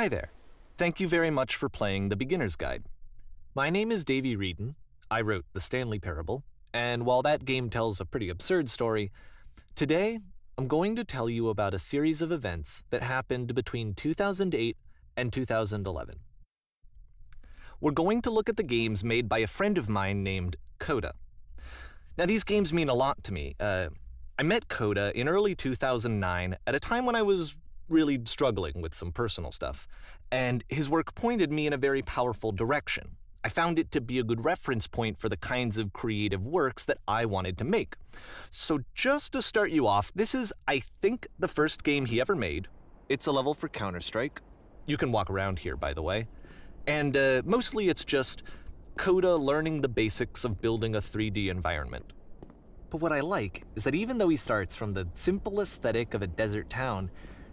Hi there. Thank you very much for playing The Beginner's Guide. My name is Davey Reedon. I wrote The Stanley Parable, and while that game tells a pretty absurd story, today I'm going to tell you about a series of events that happened between 2008 and 2011. We're going to look at the games made by a friend of mine named Coda. Now, these games mean a lot to me. I met Coda in early 2009 at a time when I was really struggling with some personal stuff, and his work pointed me in a very powerful direction. I found it to be a good reference point for the kinds of creative works that I wanted to make. So just to start you off, this is, I think, the first game he ever made. It's a level for Counter-Strike. You can walk around here, by the way. And mostly it's just Coda learning the basics of building a 3D environment. But what I like is that even though he starts from the simple aesthetic of a desert town,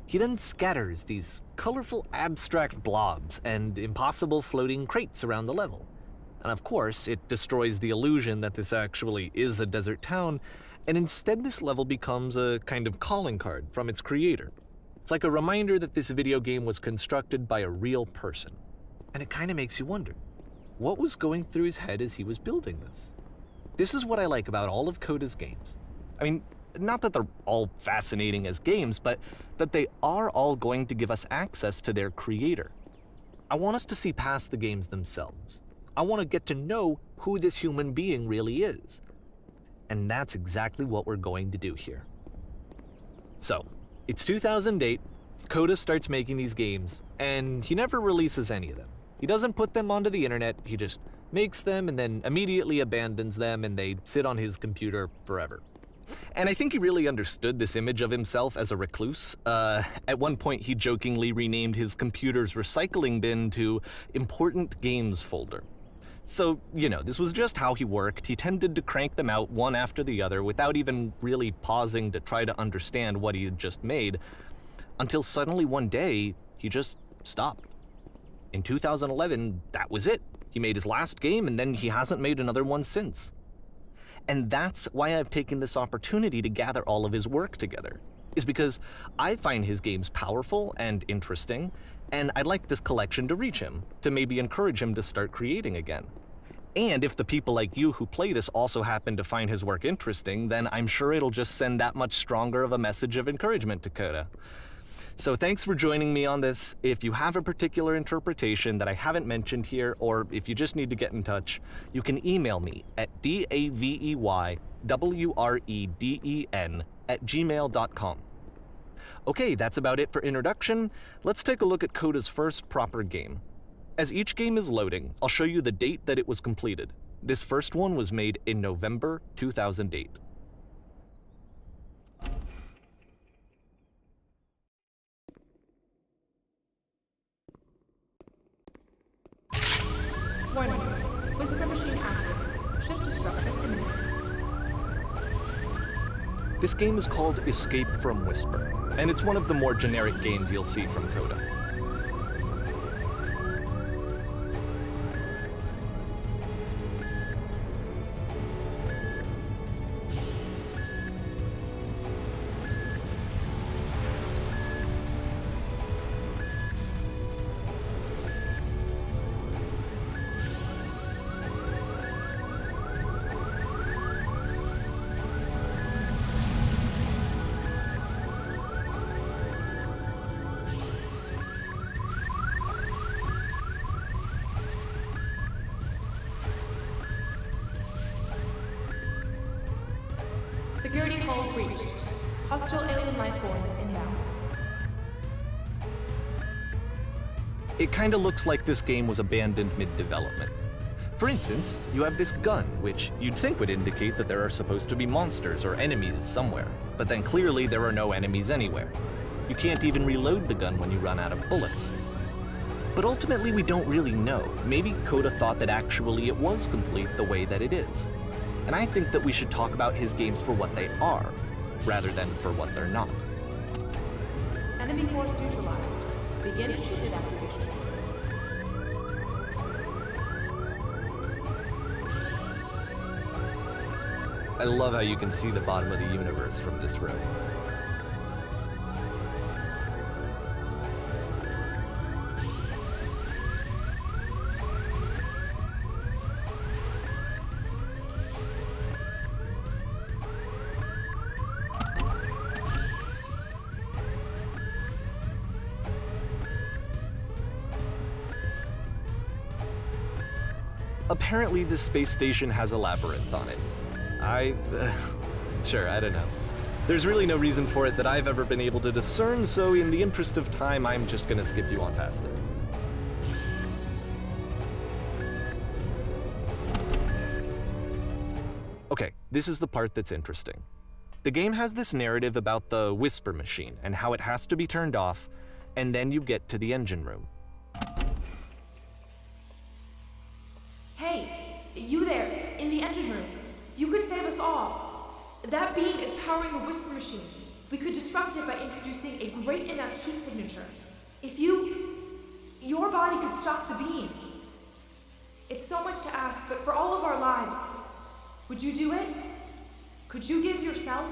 he then scatters these colorful abstract blobs and impossible floating crates around the level. And of course, it destroys the illusion that this actually is a desert town, and instead this level becomes a kind of calling card from its creator. It's like a reminder that this video game was constructed by a real person. And it kind of makes you wonder, what was going through his head as he was building this? This is what I like about all of Coda's games. I mean, not that they're all fascinating as games, but that they are all going to give us access to their creator. I want us to see past the games themselves. I want to get to know who this human being really is. And that's exactly what we're going to do here. So, it's 2008, Coda starts making these games, and he never releases any of them. He doesn't put them onto the internet, he just makes them and then immediately abandons them, and they sit on his computer forever. And I think he really understood this image of himself as a recluse. At one point, he jokingly renamed his computer's recycling bin to Important Games Folder. So, you know, this was just how he worked. He tended to crank them out one after the other without even really pausing to try to understand what he had just made, until suddenly one day, he just stopped. In 2011, that was it. He made his last game, and then he hasn't made another one since. And that's why I've taken this opportunity to gather all of his work together, is because I find his games powerful and interesting, and I'd like this collection to reach him, to maybe encourage him to start creating again. And if the people like you who play this also happen to find his work interesting, then I'm sure it'll just send that much stronger of a message of encouragement to Coda. So thanks for joining me on this. If you have a particular interpretation that I haven't mentioned here, or if you just need to get in touch, you can email me at daveywreden@gmail.com. Okay, that's about it for introduction. Let's take a look at Coda's first proper game. As each game is loading, I'll show you the date that it was completed. This first one was made in November 2008. Warning. Whisper machine active. Shift destruction imminent. This game is called Escape from Whisper, and it's one of the more generic games you'll see from Coda. Security code breached. Hostile alien life form inbound. It kinda looks like this game was abandoned mid-development. For instance, you have this gun, which you'd think would indicate that there are supposed to be monsters or enemies somewhere, but then clearly there are no enemies anywhere. You can't even reload the gun when you run out of bullets. But ultimately we don't really know. Maybe Coda thought that actually it was complete the way that it is. And I think that we should talk about his games for what they are, rather than for what they're not. Enemy force neutralized. Begin ship evacuation. I love how you can see the bottom of the universe from this room. Apparently, this space station has a labyrinth on it. Sure, I don't know. There's really no reason for it that I've ever been able to discern, so in the interest of time, I'm just gonna skip you on past it. Okay, this is the part that's interesting. The game has this narrative about the whisper machine and how it has to be turned off, and then you get to the engine room. Hey, you there, in the engine room. You could save us all. That beam is powering a whisper machine. We could disrupt it by introducing a great enough heat signature. If your body could stop the beam. It's so much to ask, but for all of our lives, would you do it? Could you give yourself?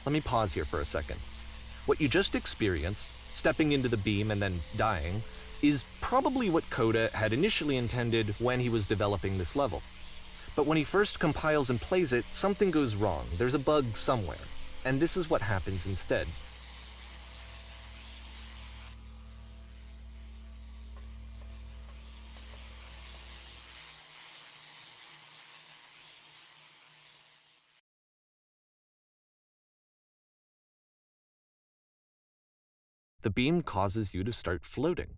Let me pause here for a second. What you just experienced, stepping into the beam and then dying, is probably what Coda had initially intended when he was developing this level. But when he first compiles and plays it, something goes wrong. There's a bug somewhere. And this is what happens instead. The beam causes you to start floating.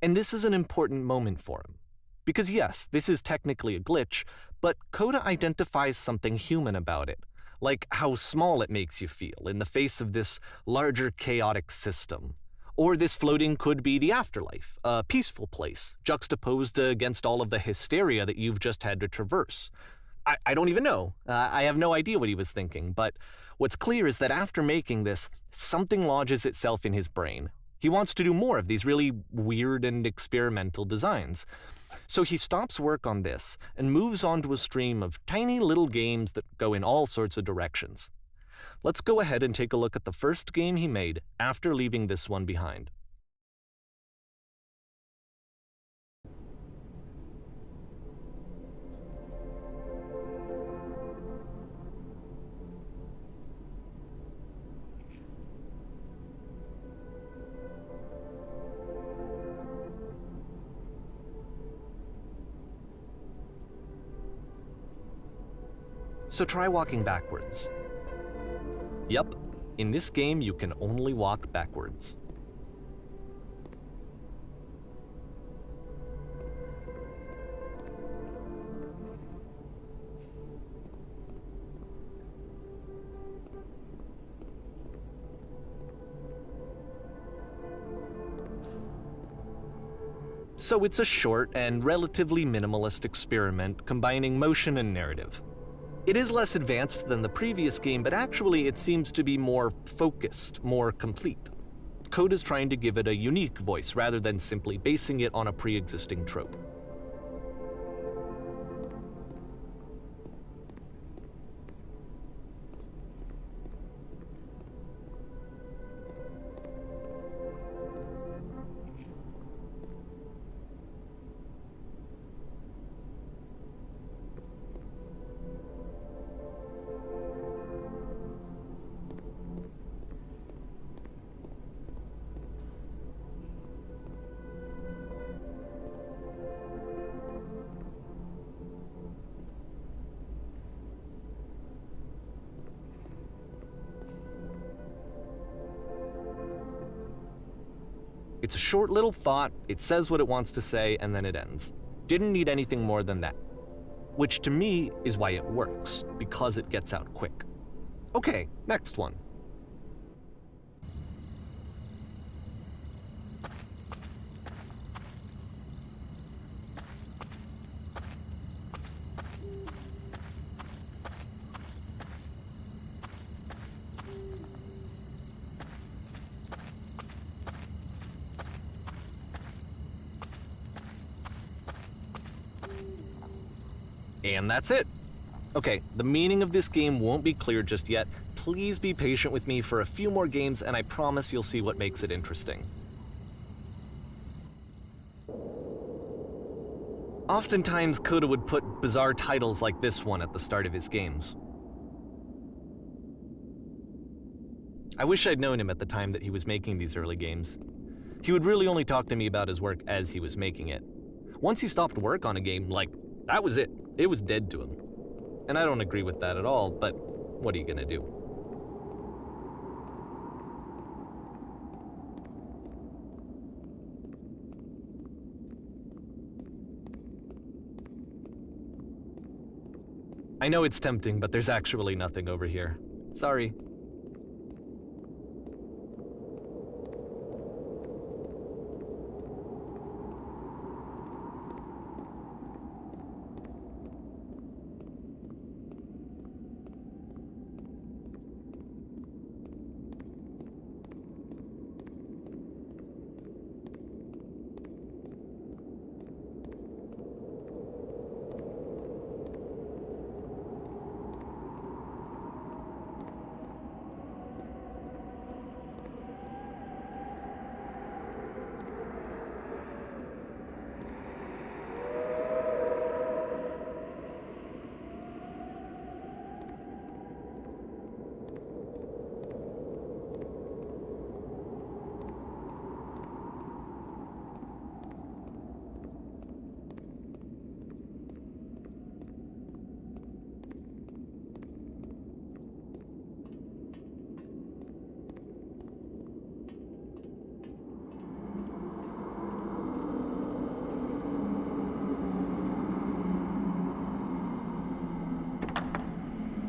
And this is an important moment for him. Because yes, this is technically a glitch, but Coda identifies something human about it, like how small it makes you feel in the face of this larger chaotic system. Or this floating could be the afterlife, a peaceful place, juxtaposed against all of the hysteria that you've just had to traverse. I don't even know. I have no idea what he was thinking, but what's clear is that after making this, something lodges itself in his brain. He wants to do more of these really weird and experimental designs. So he stops work on this and moves on to a stream of tiny little games that go in all sorts of directions. Let's go ahead and take a look at the first game he made after leaving this one behind. So try walking backwards. Yep, in this game you can only walk backwards. So it's a short and relatively minimalist experiment combining motion and narrative. It is less advanced than the previous game, but actually it seems to be more focused, more complete. Coda's trying to give it a unique voice rather than simply basing it on a pre-existing trope. It's a short little thought, it says what it wants to say, and then it ends. Didn't need anything more than that. Which to me is why it works, because it gets out quick. Okay, next one. And that's it. Okay, the meaning of this game won't be clear just yet. Please be patient with me for a few more games, and I promise you'll see what makes it interesting. Oftentimes, Coda would put bizarre titles like this one at the start of his games. I wish I'd known him at the time that he was making these early games. He would really only talk to me about his work as he was making it. Once he stopped work on a game, that was it. It was dead to him. And I don't agree with that at all, but what are you gonna do? I know it's tempting, but there's actually nothing over here. Sorry.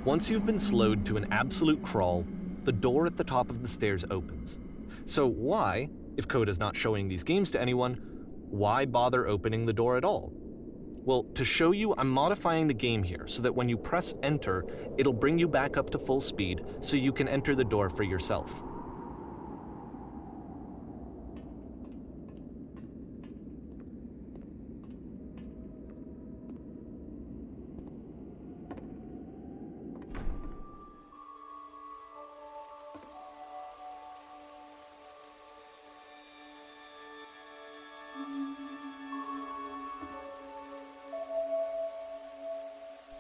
Once you've been slowed to an absolute crawl, the door at the top of the stairs opens. So why, if Coda's not showing these games to anyone, why bother opening the door at all? Well, to show you, I'm modifying the game here so that when you press enter, it'll bring you back up to full speed so you can enter the door for yourself.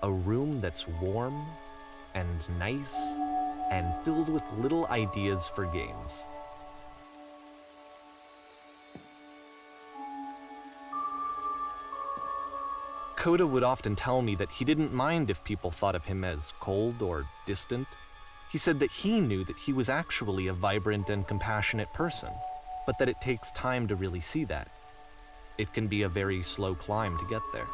A room that's warm and nice and filled with little ideas for games. Coda would often tell me that he didn't mind if people thought of him as cold or distant. He said that he knew that he was actually a vibrant and compassionate person, but that it takes time to really see that. It can be a very slow climb to get there.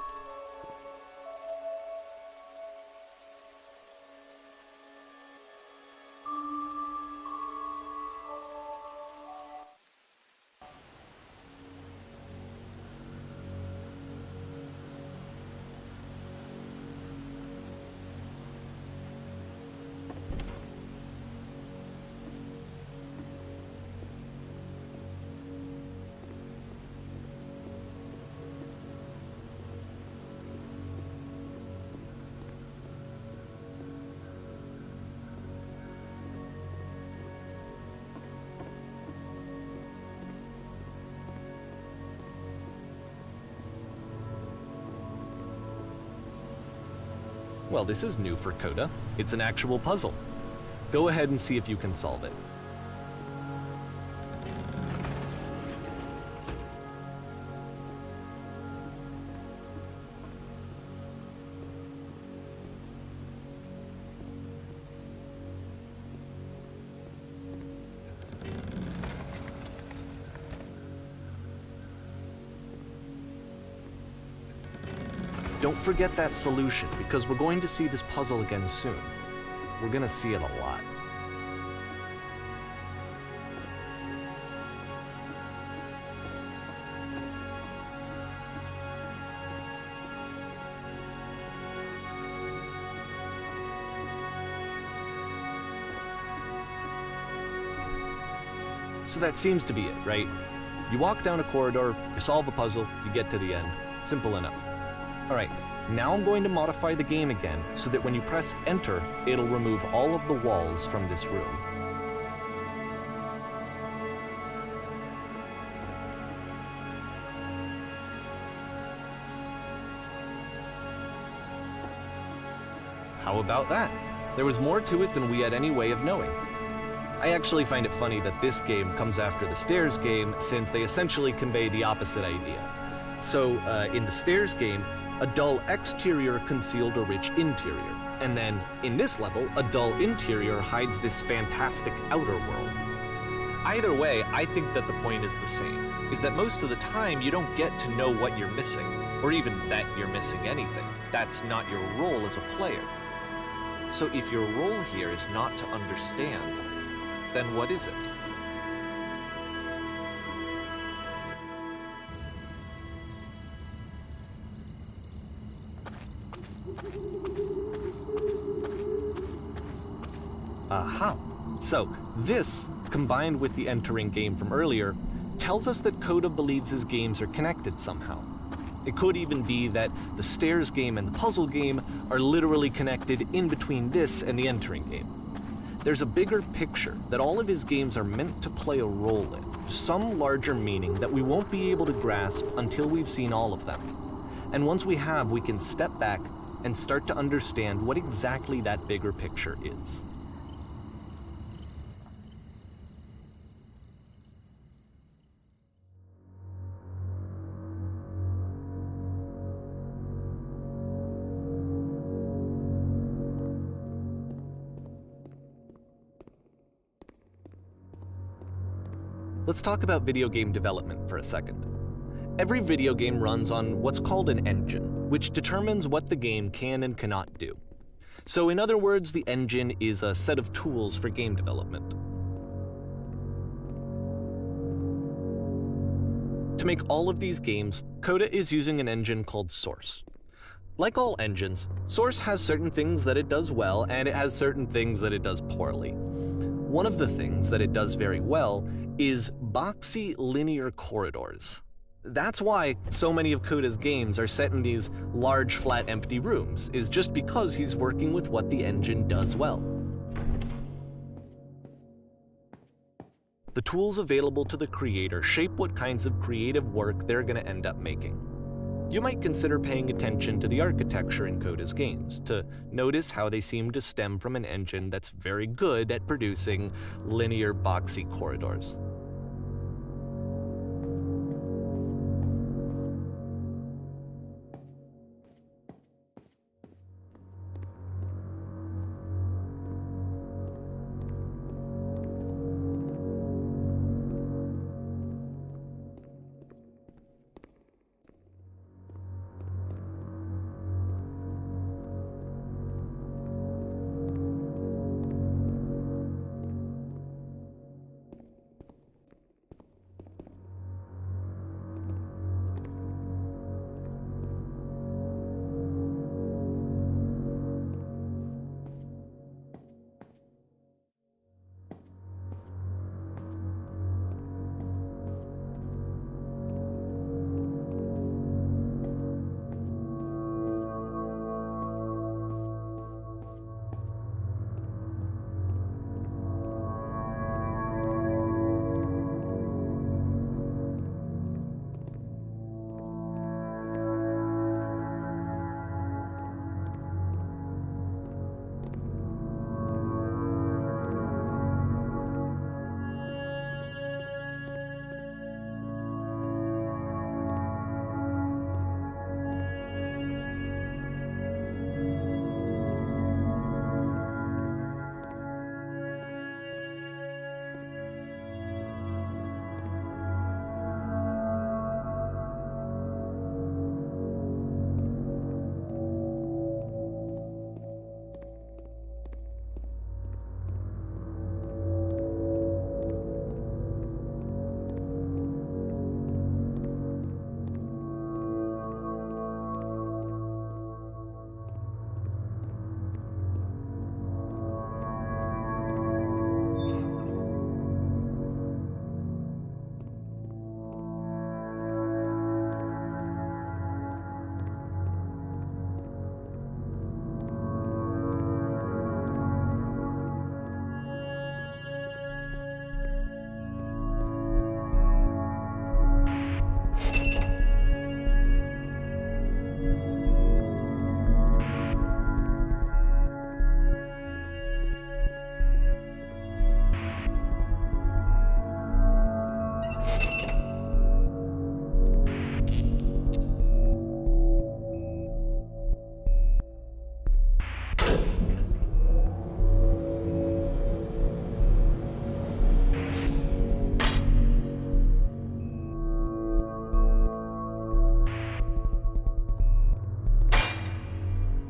Well, this is new for Coda. It's an actual puzzle. Go ahead and see if you can solve it. Don't forget that solution, because we're going to see this puzzle again soon. We're gonna see it a lot. So that seems to be it, right? You walk down a corridor, you solve a puzzle, you get to the end. Simple enough. Alright, now I'm going to modify the game again so that when you press enter, it'll remove all of the walls from this room. How about that? There was more to it than we had any way of knowing. I actually find it funny that this game comes after the Stairs game, since they essentially convey the opposite idea. So, in the Stairs game, a dull exterior concealed a rich interior, and then, in this level, a dull interior hides this fantastic outer world. Either way, I think that the point is the same, is that most of the time you don't get to know what you're missing, or even that you're missing anything. That's not your role as a player. So if your role here is not to understand, then what is it? Aha! So, this, combined with the entering game from earlier, tells us that Coda believes his games are connected somehow. It could even be that the Stairs game and the puzzle game are literally connected in between this and the entering game. There's a bigger picture that all of his games are meant to play a role in, some larger meaning that we won't be able to grasp until we've seen all of them. And once we have, we can step back and start to understand what exactly that bigger picture is. Let's talk about video game development for a second. Every video game runs on what's called an engine, which determines what the game can and cannot do. So in other words, the engine is a set of tools for game development. To make all of these games, Coda is using an engine called Source. Like all engines, Source has certain things that it does well, and it has certain things that it does poorly. One of the things that it does very well is boxy linear corridors. That's why so many of Coda's games are set in these large, flat, empty rooms, is just because he's working with what the engine does well. The tools available to the creator shape what kinds of creative work they're going to end up making. You might consider paying attention to the architecture in Coda's games, to notice how they seem to stem from an engine that's very good at producing linear, boxy corridors.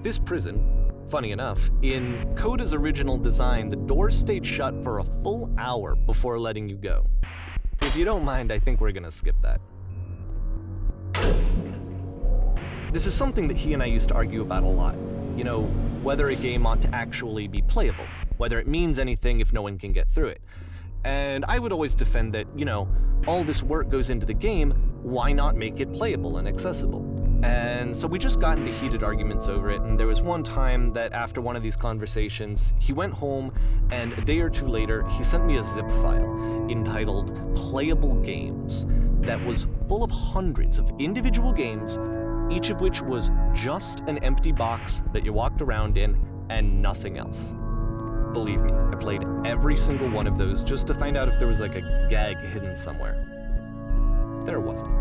This prison, funny enough, in Coda's original design, the doors stayed shut for a full hour before letting you go. If you don't mind, I think we're gonna skip that. This is something that he and I used to argue about a lot. You know, whether a game ought to actually be playable, whether it means anything if no one can get through it. And I would always defend that, you know, all this work goes into the game, why not make it playable and accessible? And so we just got into heated arguments over it, and there was one time that after one of these conversations, he went home, and a day or two later, he sent me a zip file entitled Playable Games that was full of hundreds of individual games, each of which was just an empty box that you walked around in and nothing else. Believe me, I played every single one of those just to find out if there was like a gag hidden somewhere. There wasn't.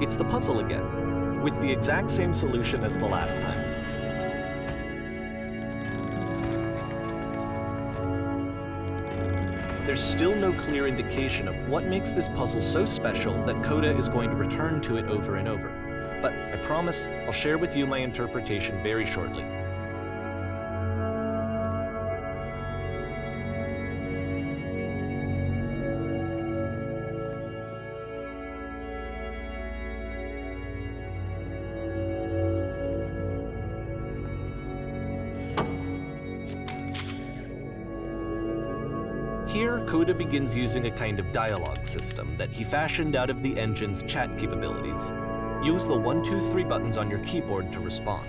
It's the puzzle again, with the exact same solution as the last time. There's still no clear indication of what makes this puzzle so special that Coda is going to return to it over and over. But I promise I'll share with you my interpretation very shortly. Here, Coda begins using a kind of dialogue system that he fashioned out of the engine's chat capabilities. Use the 1, 2, 3 buttons on your keyboard to respond.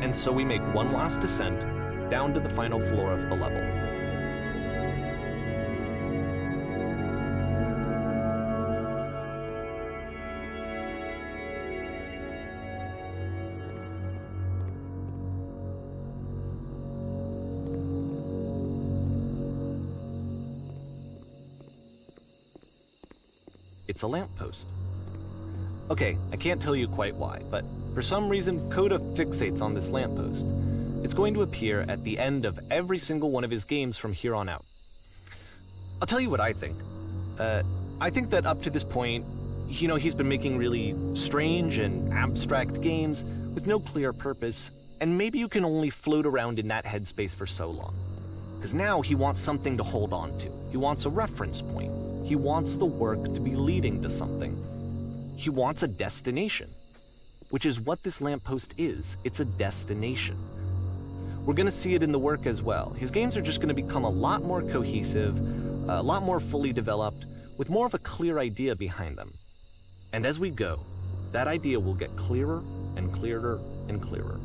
And so we make one last descent down to the final floor of the level. it's a lamppost. Okay, I can't tell you quite why, but for some reason, Coda fixates on this lamppost. It's going to appear at the end of every single one of his games from here on out. I'll tell you what I think. I think that up to this point, he's been making really strange and abstract games with no clear purpose, and maybe you can only float around in that headspace for so long. Because now he wants something to hold on to. He wants a reference point. He wants the work to be leading to something. He wants a destination, which is what this lamppost is. It's a destination. We're going to see it in the work as well. His games are just going to become a lot more cohesive, a lot more fully developed, with more of a clear idea behind them. And as we go, that idea will get clearer and clearer and clearer.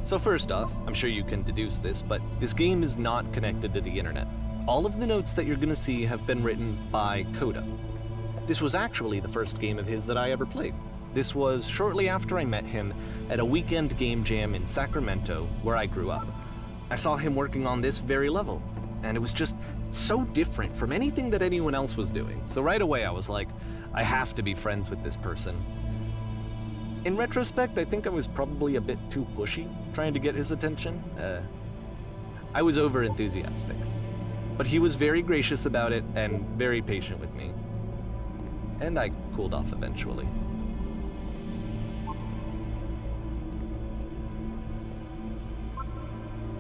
So first off, I'm sure you can deduce this, but this game is not connected to the internet. All of the notes that you're gonna see have been written by Coda. This was actually the first game of his that I ever played. This was shortly after I met him at a weekend game jam in Sacramento, where I grew up. I saw him working on this very level, and it was just so different from anything that anyone else was doing. So right away I was like, I have to be friends with this person. In retrospect, I think I was probably a bit too pushy, trying to get his attention. I was over-enthusiastic. But he was very gracious about it and very patient with me. And I cooled off eventually.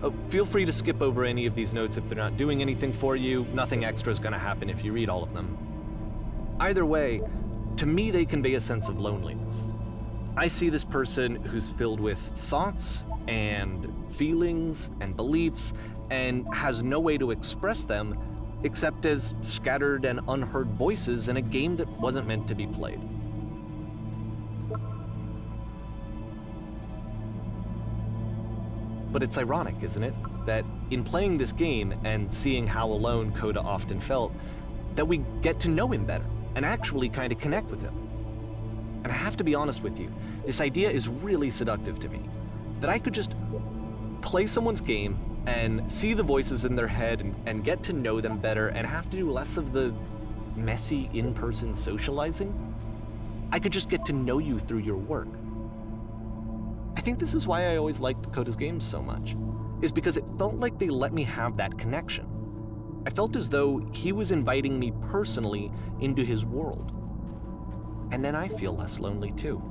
Oh, feel free to skip over any of these notes if they're not doing anything for you. Nothing extra is going to happen if you read all of them. Either way, to me they convey a sense of loneliness. I see this person who's filled with thoughts and feelings and beliefs and has no way to express them except as scattered and unheard voices in a game that wasn't meant to be played. But it's ironic, isn't it, that in playing this game and seeing how alone Coda often felt, that we get to know him better and actually kind of connect with him. And I have to be honest with you, this idea is really seductive to me. That I could just play someone's game and see the voices in their head and get to know them better and have to do less of the messy in-person socializing. I could just get to know you through your work. I think this is why I always liked Coda's games so much, is because it felt like they let me have that connection. I felt as though he was inviting me personally into his world. And then I feel less lonely too.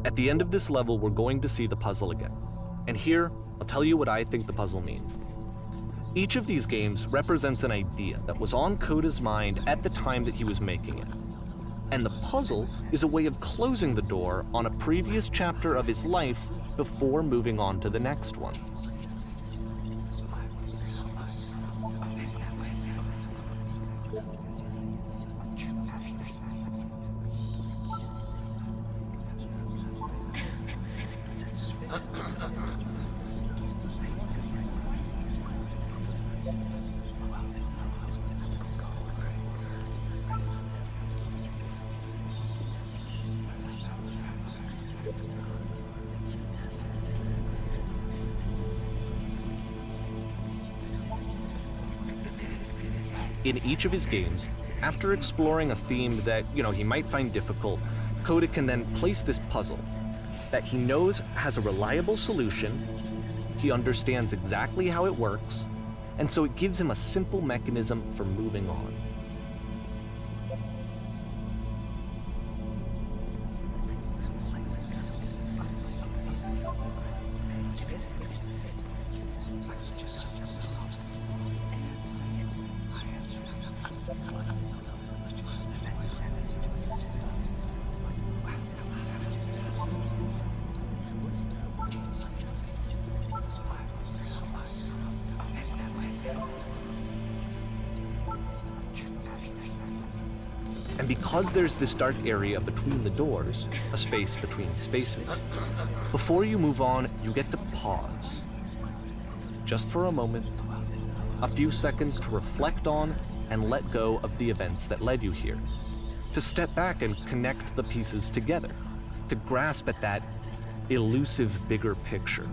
At the end of this level, we're going to see the puzzle again. And here, I'll tell you what I think the puzzle means. Each of these games represents an idea that was on Coda's mind at the time that he was making it. And the puzzle is a way of closing the door on a previous chapter of his life before moving on to the next one. In each of his games, after exploring a theme that, he might find difficult, Coda can then place this puzzle that he knows has a reliable solution, he understands exactly how it works, and so it gives him a simple mechanism for moving on. And because there's this dark area between the doors, a space between spaces, before you move on, you get to pause. Just for a moment, a few seconds to reflect on and let go of the events that led you here. To step back and connect the pieces together. To grasp at that elusive bigger picture.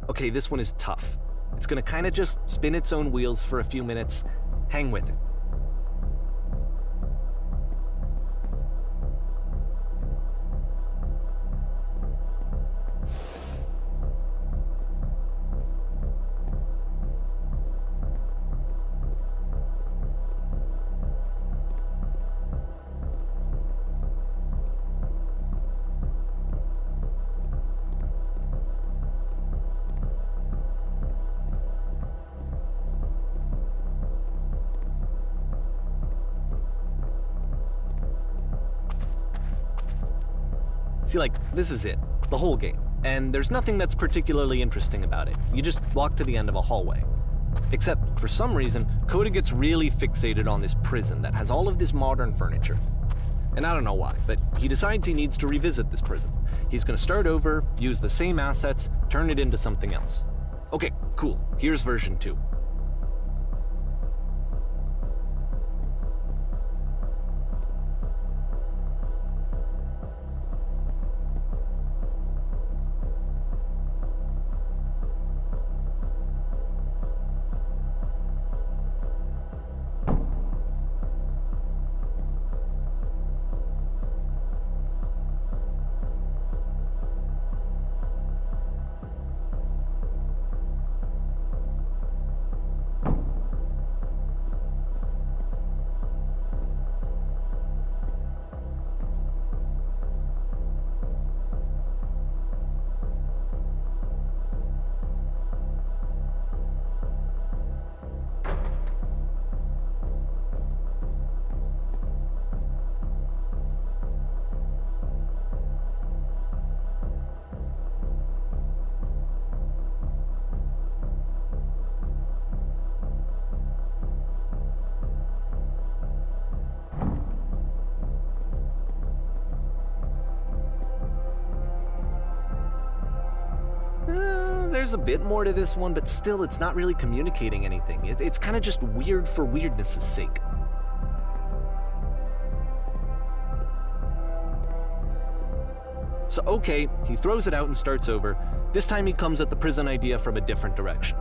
Okay, this one is tough. It's gonna kinda just spin its own wheels for a few minutes. Hang with it. See, like, this is it, the whole game. And there's nothing that's particularly interesting about it. You just walk to the end of a hallway. Except, for some reason, Coda gets really fixated on this prison that has all of this modern furniture. And I don't know why, but he decides he needs to revisit this prison. He's gonna start over, use the same assets, turn it into something else. Okay, cool, here's version 2. There's a bit more to this one, but still it's not really communicating anything. It's kind of just weird for weirdness' sake. So okay, he throws it out and starts over. This time he comes at the prison idea from a different direction.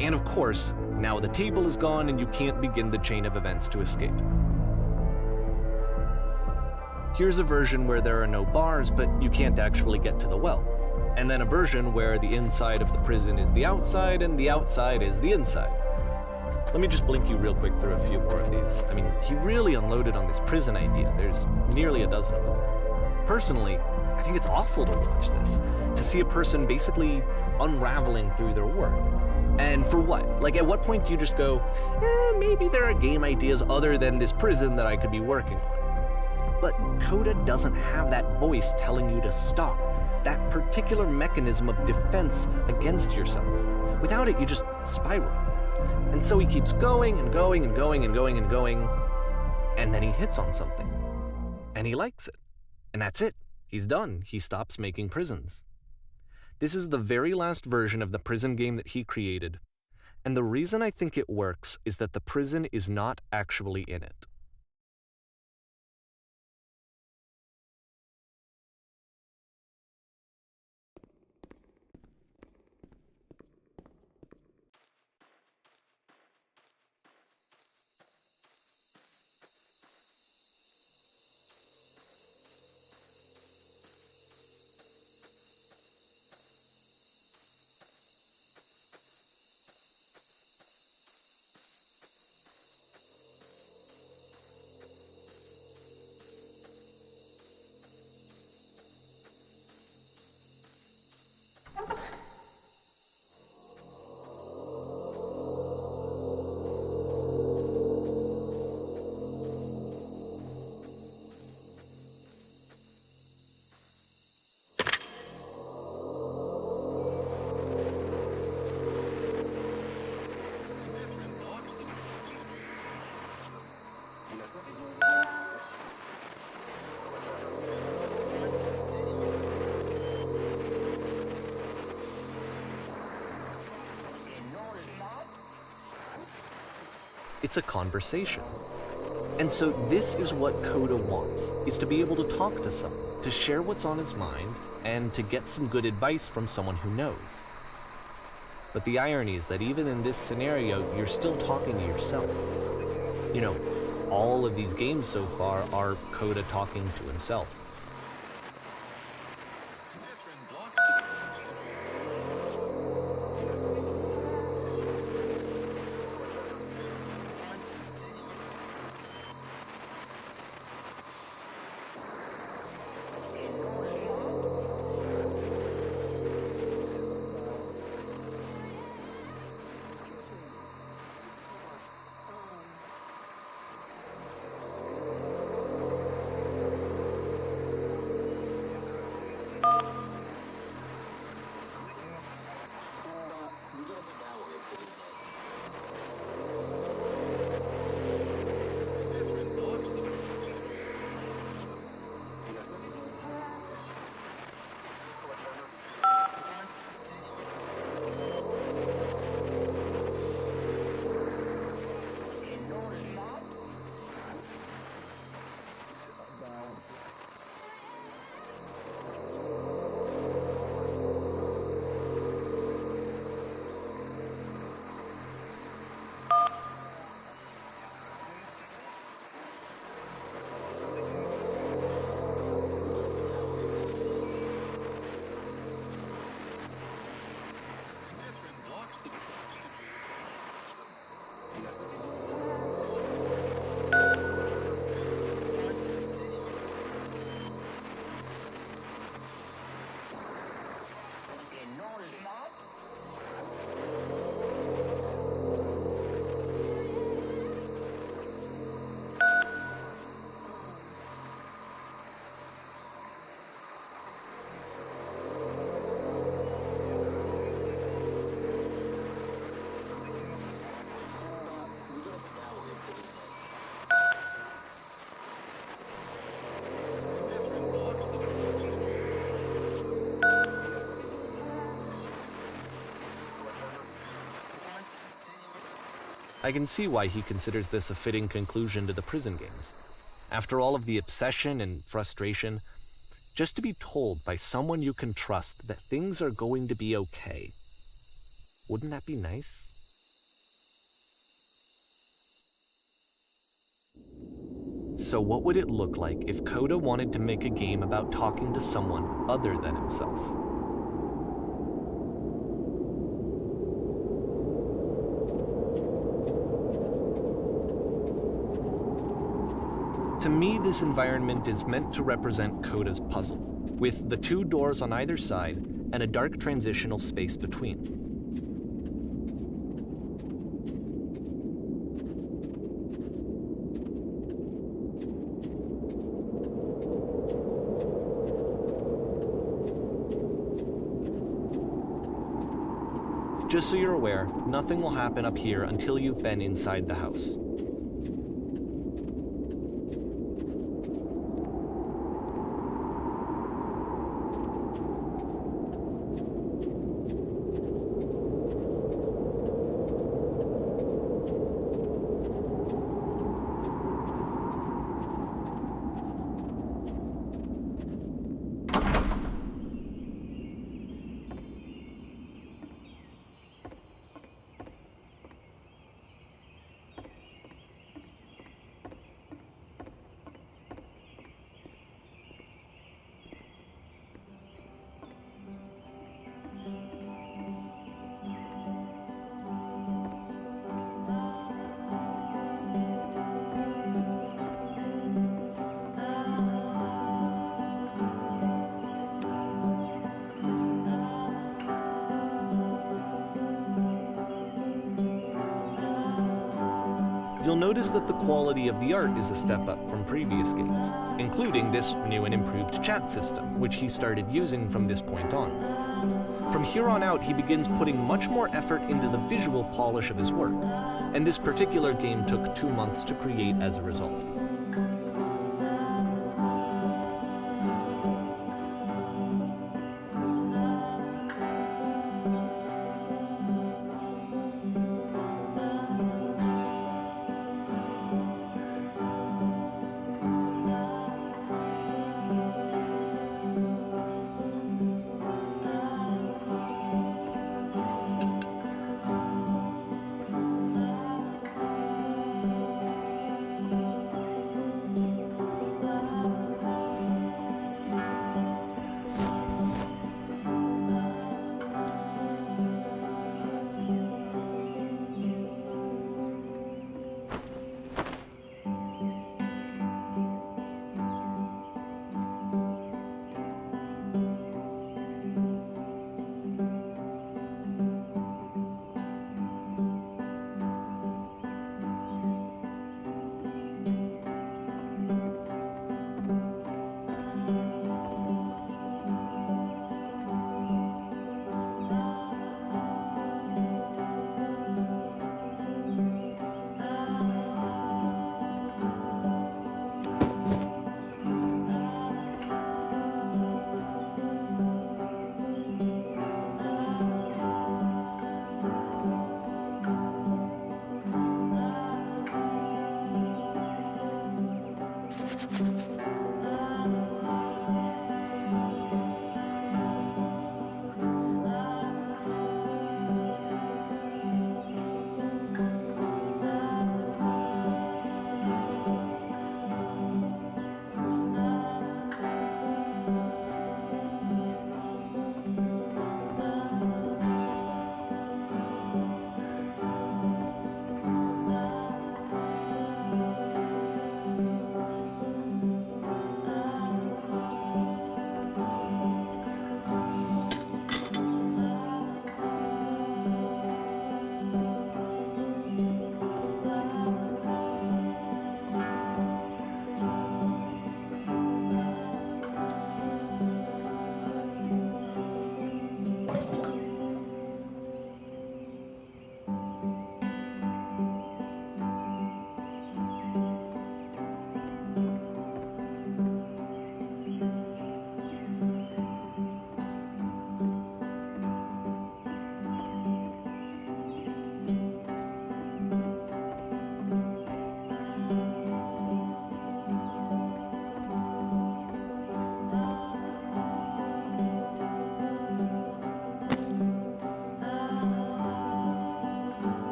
And of course, now the table is gone and you can't begin the chain of events to escape. Here's a version where there are no bars, but you can't actually get to the well. And then a version where the inside of the prison is the outside and the outside is the inside. Let me just blink you real quick through a few more of these. I mean, he really unloaded on this prison idea. There's nearly a dozen of them. Personally, I think it's awful to watch this, to see a person basically unraveling through their work. And for what? Like, at what point do you just go, maybe there are game ideas other than this prison that I could be working on? But Coda doesn't have that voice telling you to stop, that particular mechanism of defense against yourself. Without it, you just spiral. And so he keeps going and going and going and going and going, and then he hits on something. And he likes it. And that's it. He's done. He stops making prisons. This is the very last version of the prison game that he created. And the reason I think it works is that the prison is not actually in it. It's a conversation. And so this is what Coda wants, is to be able to talk to someone, to share what's on his mind, and to get some good advice from someone who knows. But the irony is that even in this scenario, you're still talking to yourself. You know, all of these games so far are Coda talking to himself. I can see why he considers this a fitting conclusion to the prison games. After all of the obsession and frustration, just to be told by someone you can trust that things are going to be okay. Wouldn't that be nice? So what would it look like if Coda wanted to make a game about talking to someone other than himself? To me, this environment is meant to represent Coda's puzzle, with the two doors on either side and a dark transitional space between. Just so you're aware, nothing will happen up here until you've been inside the house. You'll notice that the quality of the art is a step up from previous games, including this new and improved chat system, which he started using from this point on. From here on out, he begins putting much more effort into the visual polish of his work, and this particular game took 2 months to create as a result.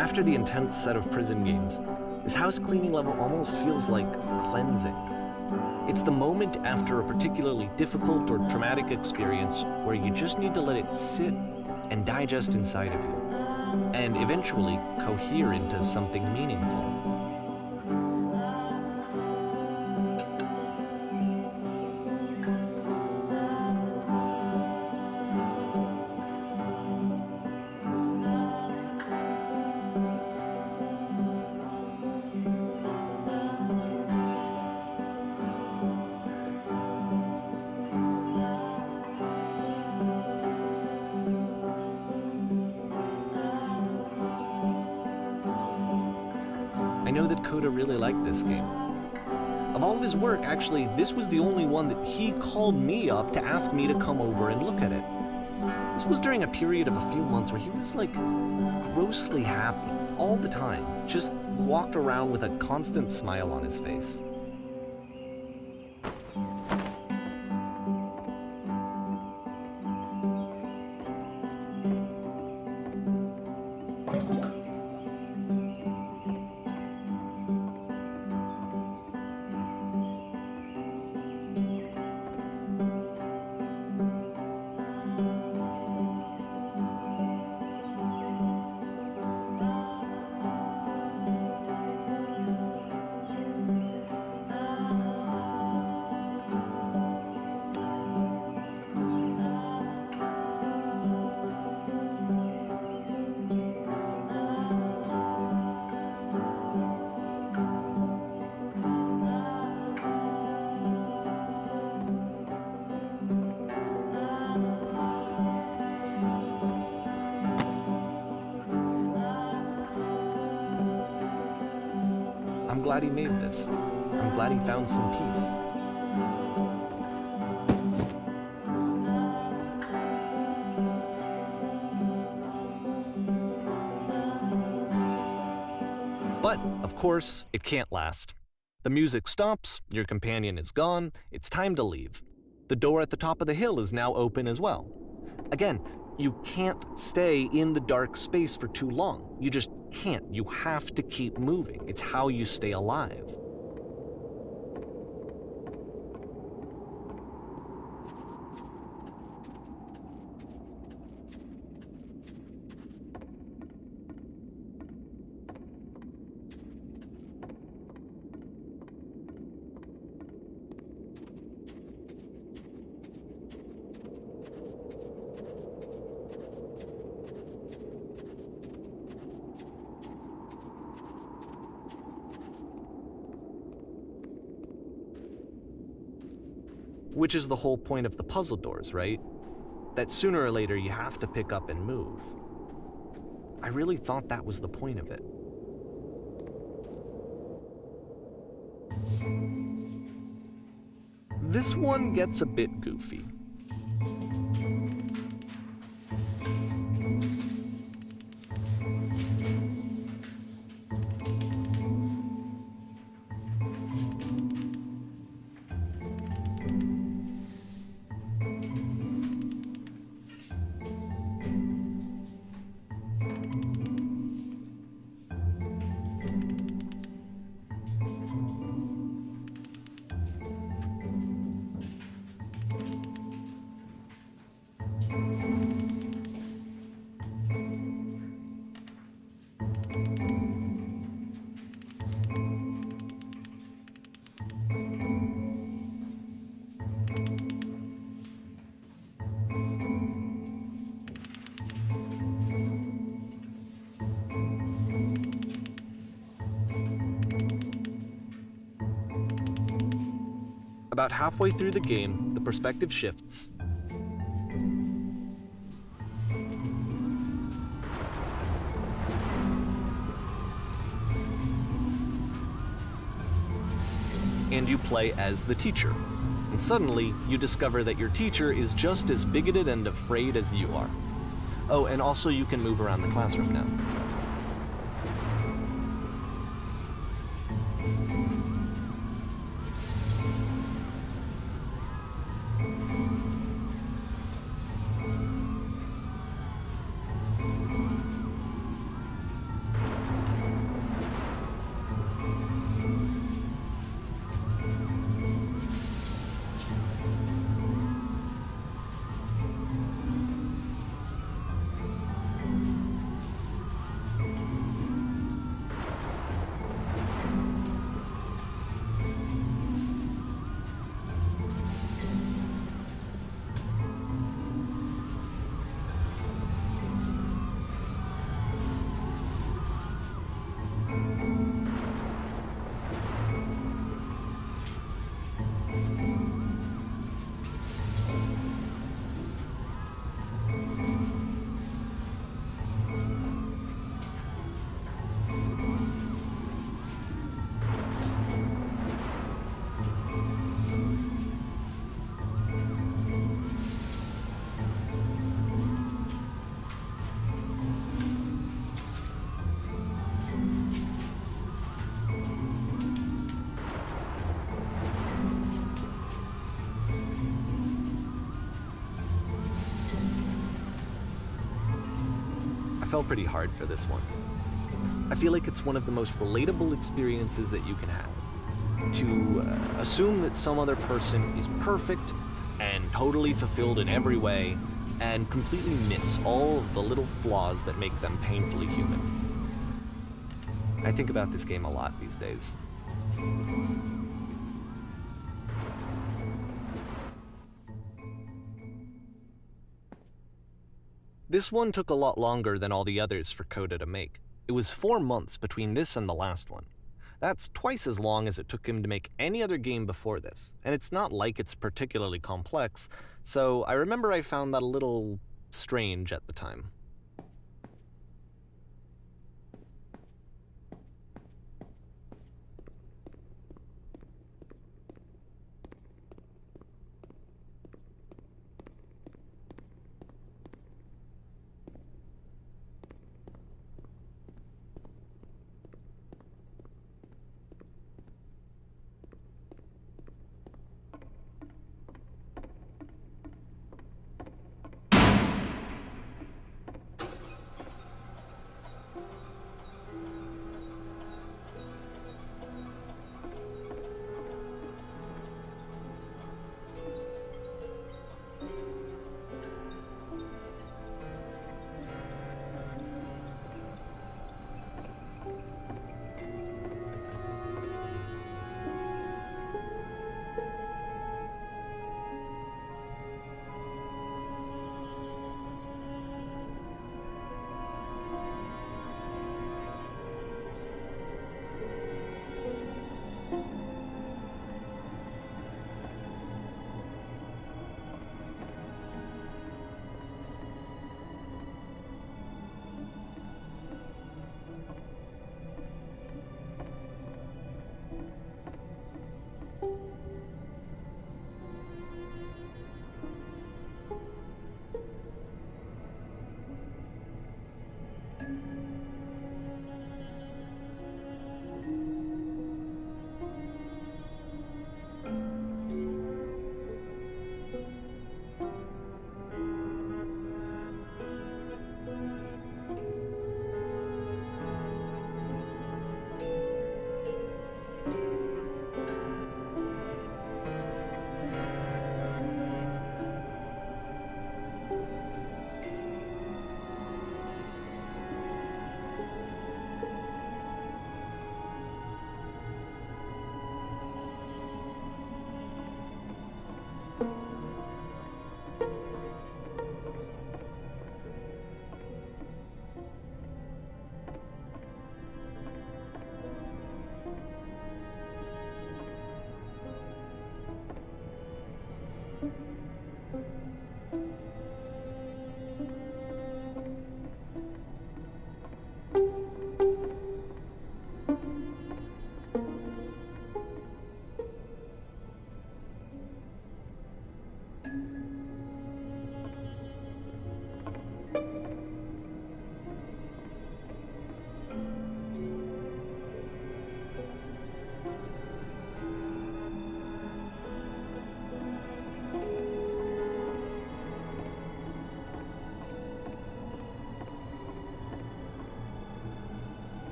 After the intense set of prison games, this house cleaning level almost feels like cleansing. It's the moment after a particularly difficult or traumatic experience where you just need to let it sit and digest inside of you, and eventually cohere into something meaningful. I know that Coda really liked this game. Of all of his work, actually, this was the only one that he called me up to ask me to come over and look at it. This was during a period of a few months where he was like grossly happy all the time, just walked around with a constant smile on his face. I'm glad he made this. I'm glad he found some peace. But, of course, it can't last. The music stops, your companion is gone, it's time to leave. The door at the top of the hill is now open as well. Again, you can't stay in the dark space for too long. You just can't. You have to keep moving. It's how you stay alive. Which is the whole point of the puzzle doors, right? That sooner or later you have to pick up and move. I really thought that was the point of it. This one gets a bit goofy. About halfway through the game, the perspective shifts. And you play as the teacher. And suddenly, you discover that your teacher is just as bigoted and afraid as you are. Oh, and also you can move around the classroom now. fell pretty hard for this one. I feel like it's one of the most relatable experiences that you can have. To assume that some other person is perfect and totally fulfilled in every way, and completely miss all of the little flaws that make them painfully human. I think about this game a lot these days. This one took a lot longer than all the others for Coda to make. It was 4 months between this and the last one. That's twice as long as it took him to make any other game before this, and it's not like it's particularly complex, so I remember I found that a little strange at the time.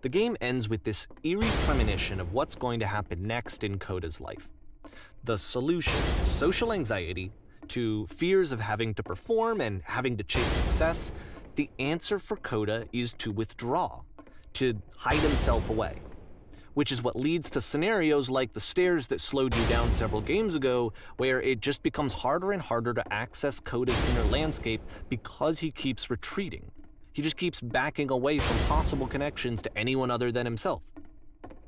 The game ends with this eerie premonition of what's going to happen next in Coda's life. The solution to social anxiety, to fears of having to perform and having to chase success, the answer for Coda is to withdraw, to hide himself away. Which is what leads to scenarios like the stairs that slowed you down several games ago, where it just becomes harder and harder to access Coda's inner landscape because he keeps retreating. He just keeps backing away from possible connections to anyone other than himself.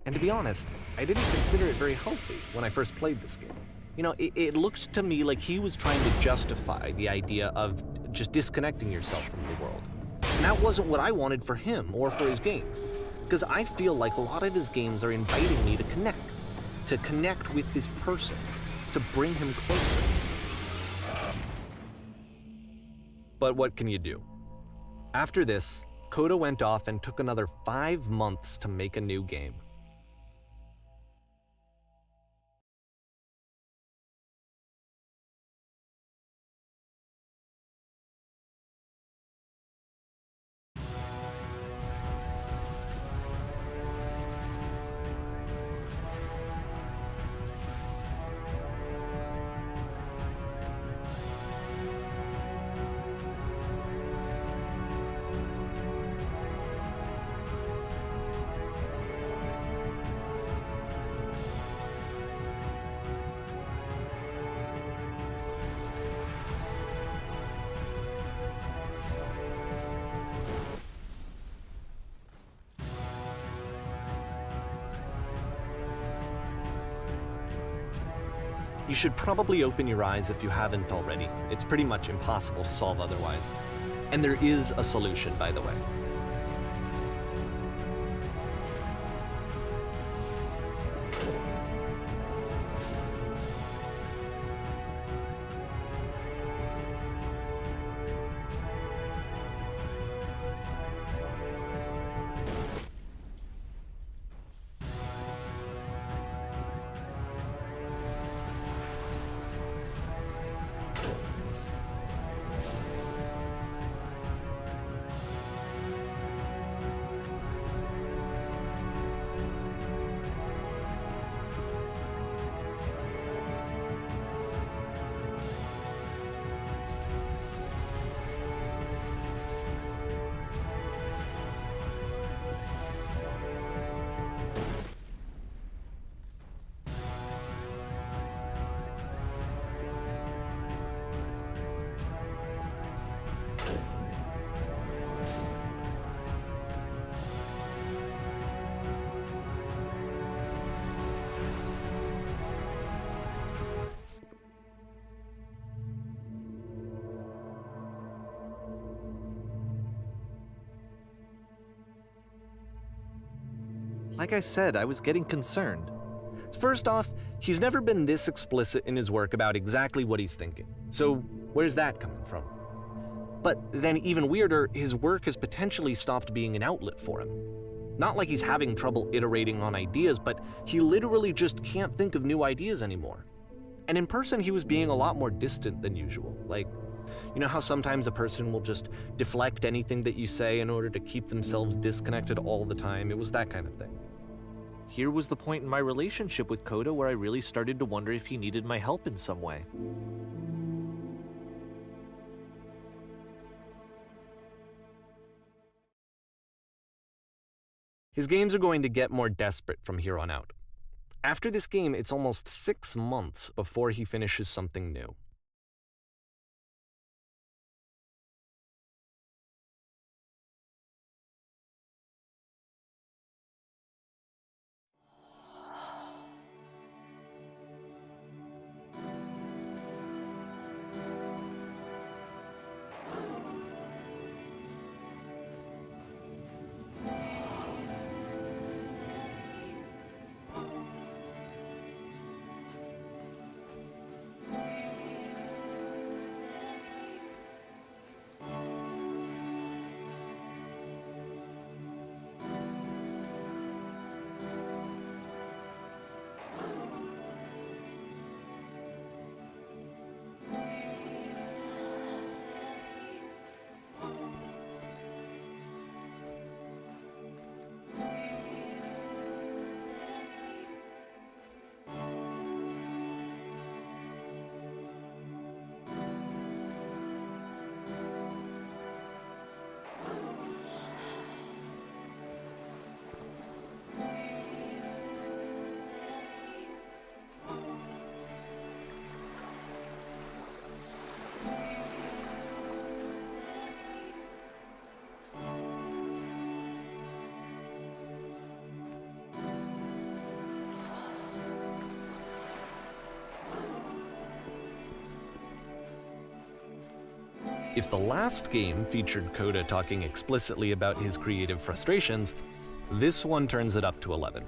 And to be honest, I didn't consider it very healthy when I first played this game. You know, it looked to me like he was trying to justify the idea of just disconnecting yourself from the world. And that wasn't what I wanted for him or for his games. Because I feel like a lot of his games are inviting me to connect with this person, to bring him closer. But what can you do? After this, Coda went off and took another 5 months to make a new game. You should probably open your eyes if you haven't already. It's pretty much impossible to solve otherwise. And there is a solution, by the way. Like I said, I was getting concerned. First off, he's never been this explicit in his work about exactly what he's thinking. So where's that coming from? But then even weirder, his work has potentially stopped being an outlet for him. Not like he's having trouble iterating on ideas, but he literally just can't think of new ideas anymore. And in person, he was being a lot more distant than usual. Like, you know how sometimes a person will just deflect anything that you say in order to keep themselves disconnected all the time? It was that kind of thing. Here was the point in my relationship with Coda where I really started to wonder if he needed my help in some way. His games are going to get more desperate from here on out. After this game, it's almost 6 months before he finishes something new. If the last game featured Coda talking explicitly about his creative frustrations, this one turns it up to 11.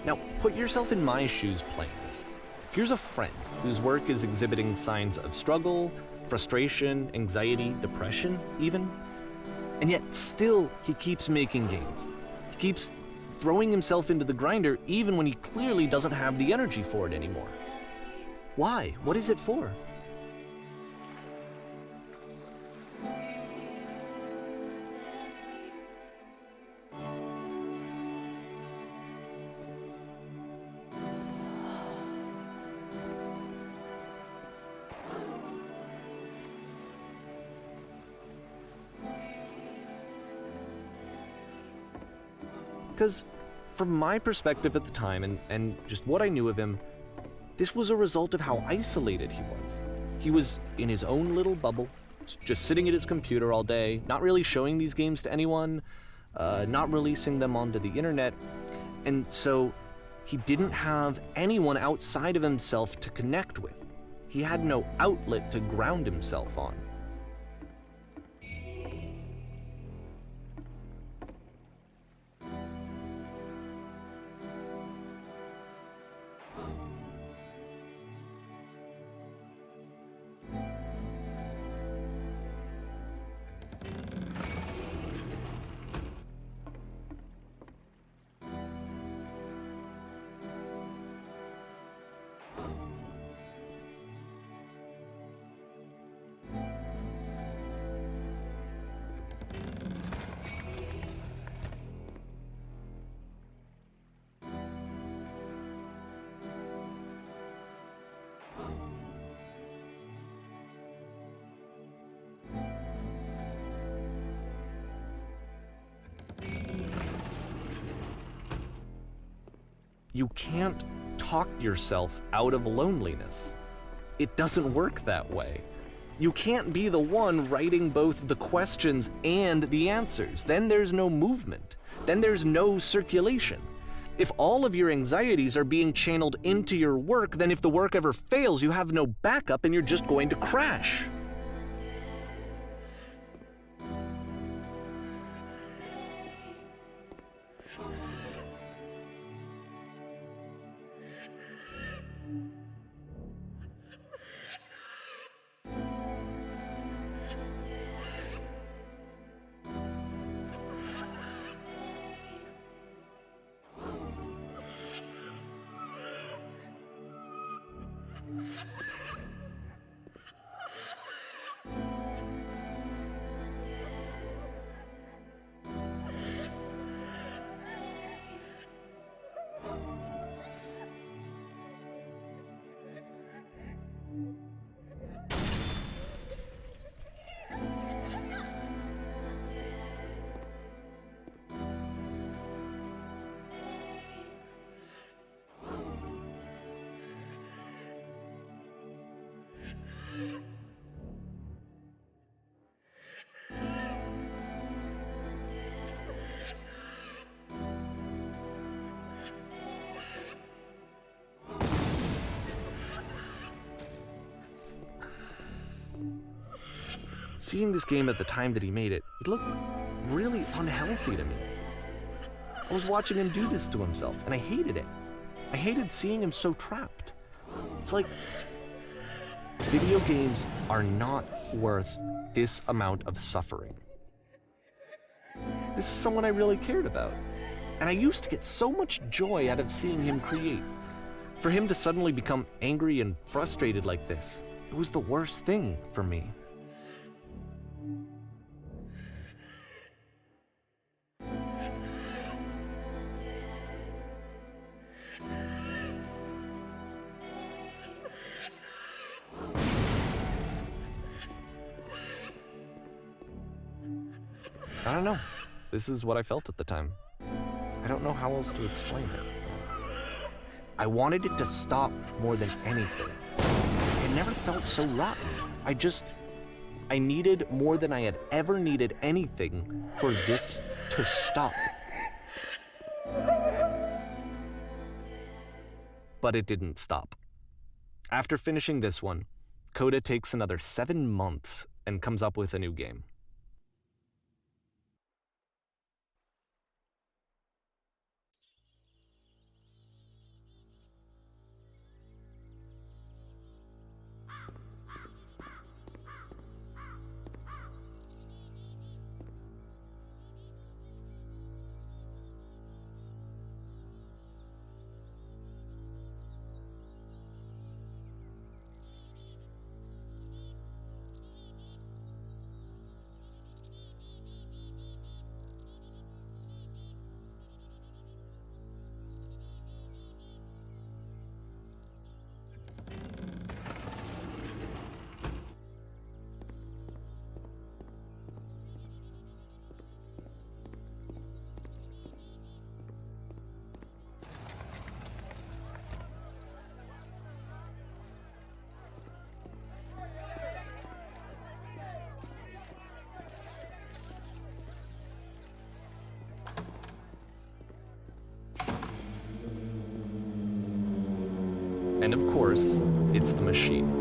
Now, put yourself in my shoes playing this. Here's a friend whose work is exhibiting signs of struggle, frustration, anxiety, depression, even. And yet still he keeps making games. He keeps throwing himself into the grinder even when he clearly doesn't have the energy for it anymore. Why? What is it for? Because from my perspective at the time and just what I knew of him, this was a result of how isolated he was. He was in his own little bubble, just sitting at his computer all day, not really showing these games to anyone, not releasing them onto the internet, and so he didn't have anyone outside of himself to connect with. He had no outlet to ground himself on. You can't talk yourself out of loneliness. It doesn't work that way. You can't be the one writing both the questions and the answers. Then there's no movement. Then there's no circulation. If all of your anxieties are being channeled into your work, then if the work ever fails, you have no backup and you're just going to crash. Seeing this game at the time that he made it, it looked really unhealthy to me. I was watching him do this to himself, and I hated it. I hated seeing him so trapped. It's like, video games are not worth this amount of suffering. This is someone I really cared about, and I used to get so much joy out of seeing him create. For him to suddenly become angry and frustrated like this, it was the worst thing for me. I don't know. This is what I felt at the time. I don't know how else to explain it. I wanted it to stop more than anything. It never felt so rotten. I needed more than I had ever needed anything for this to stop. But it didn't stop. After finishing this one, Coda takes another 7 months and comes up with a new game. And of course, it's the machine.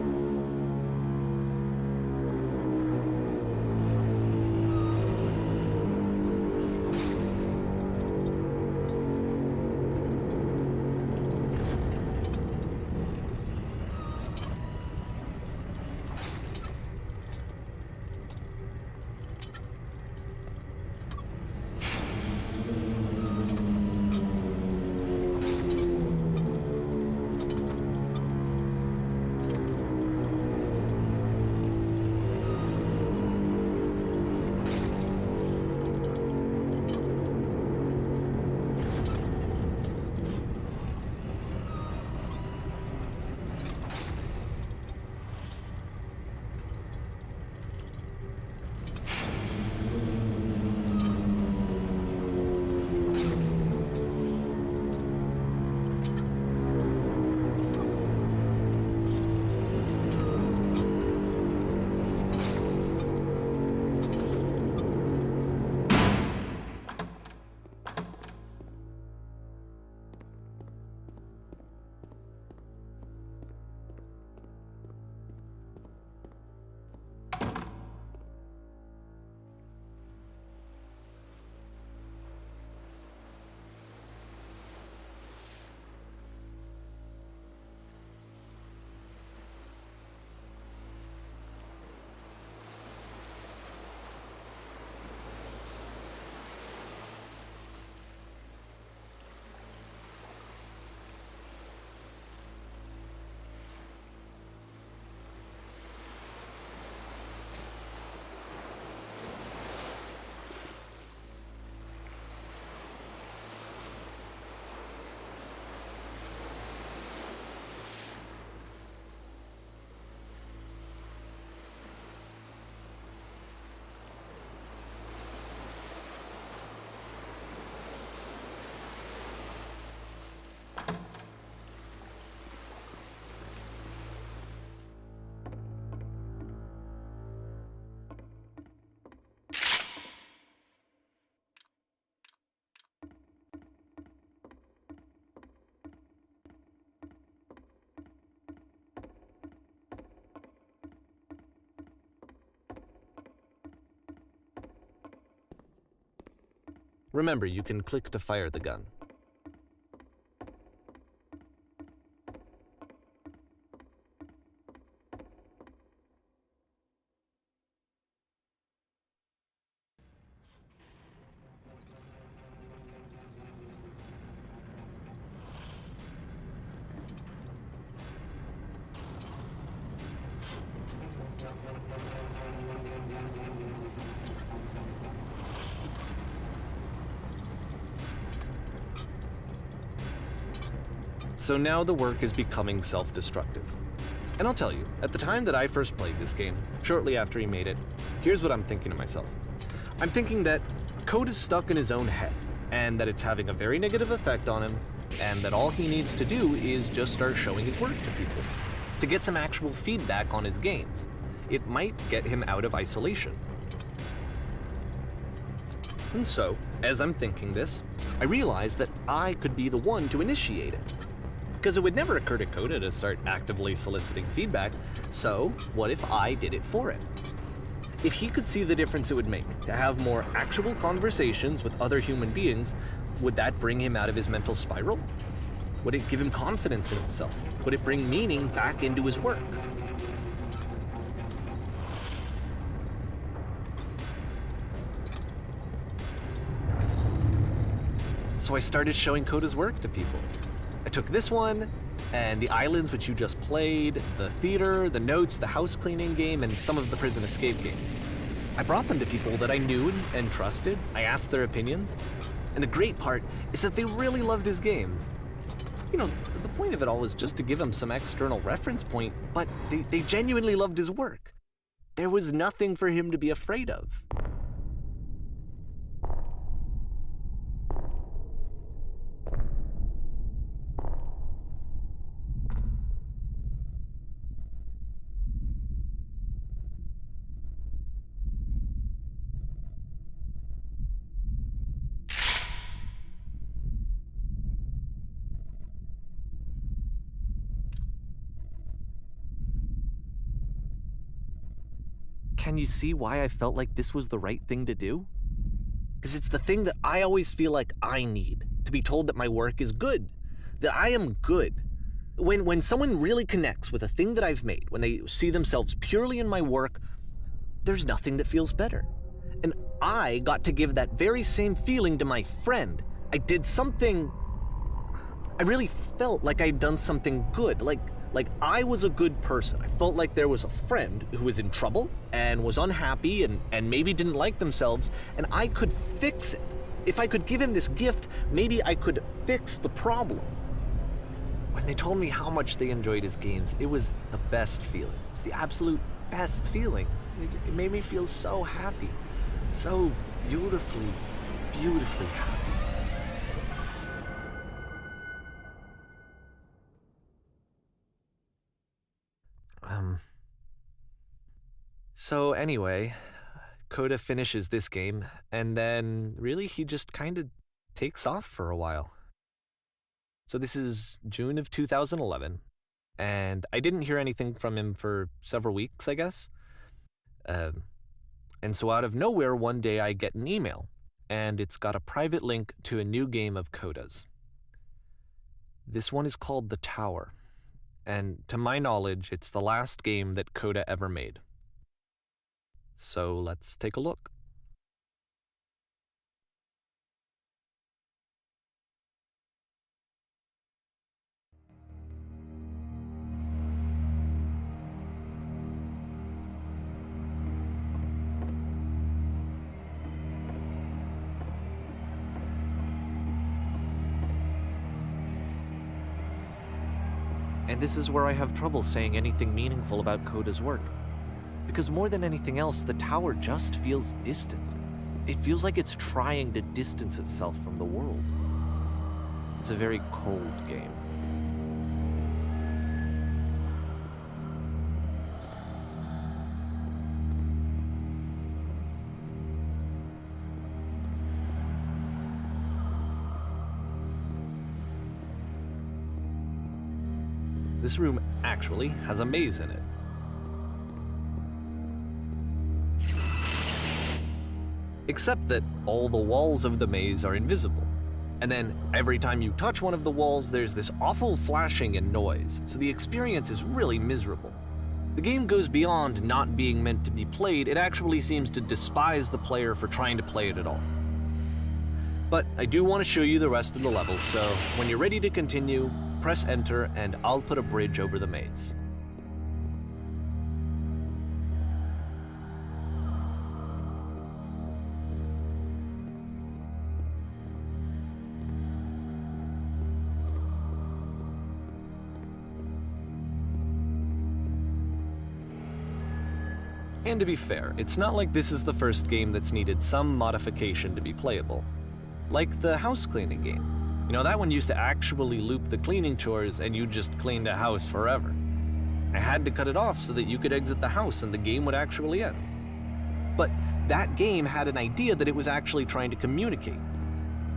Remember, you can click to fire the gun. So now the work is becoming self-destructive. And I'll tell you, at the time that I first played this game, shortly after he made it, here's what I'm thinking to myself. I'm thinking that Code is stuck in his own head, and that it's having a very negative effect on him, and that all he needs to do is just start showing his work to people, to get some actual feedback on his games. It might get him out of isolation. And so, as I'm thinking this, I realize that I could be the one to initiate it. Because it would never occur to Coda to start actively soliciting feedback, so what if I did it for him? If he could see the difference it would make to have more actual conversations with other human beings, would that bring him out of his mental spiral? Would it give him confidence in himself? Would it bring meaning back into his work? So I started showing Coda's work to people. I took this one, and the islands which you just played, the theater, the notes, the house cleaning game, and some of the prison escape games. I brought them to people that I knew and trusted. I asked their opinions. And the great part is that they really loved his games. You know, the point of it all was just to give him some external reference point, but they genuinely loved his work. There was nothing for him to be afraid of. can you see why I felt like this was the right thing to do? Because it's the thing that I always feel like I need, to be told that my work is good, that I am good. When someone really connects with a thing that I've made, when they see themselves purely in my work, there's nothing that feels better. And I got to give that very same feeling to my friend. I did something, I really felt like I'd done something good, like I was a good person. I felt like there was a friend who was in trouble and was unhappy and maybe didn't like themselves, and I could fix it. If I could give him this gift, maybe I could fix the problem. When they told me how much they enjoyed his games, it was the best feeling. It was the absolute best feeling. It made me feel so happy, so beautifully, beautifully happy. So anyway, Coda finishes this game, and then really he just kind of takes off for a while. So this is June of 2011, and I didn't hear anything from him for several weeks, I guess. And so out of nowhere, one day I get an email, and it's got a private link to a new game of Coda's. This one is called The Tower, and to my knowledge, it's the last game that Coda ever made. So let's take a look. And this is where I have trouble saying anything meaningful about Coda's work. Because more than anything else, the tower just feels distant. It feels like it's trying to distance itself from the world. It's a very cold game. This room actually has a maze in it. Except that all the walls of the maze are invisible. And then every time you touch one of the walls, there's this awful flashing and noise, so the experience is really miserable. The game goes beyond not being meant to be played, it actually seems to despise the player for trying to play it at all. But I do want to show you the rest of the level, so when you're ready to continue, press enter and I'll put a bridge over the maze. And to be fair, it's not like this is the first game that's needed some modification to be playable. Like the house cleaning game. You know, that one used to actually loop the cleaning chores and you just cleaned a house forever. I had to cut it off so that you could exit the house and the game would actually end. But that game had an idea that it was actually trying to communicate.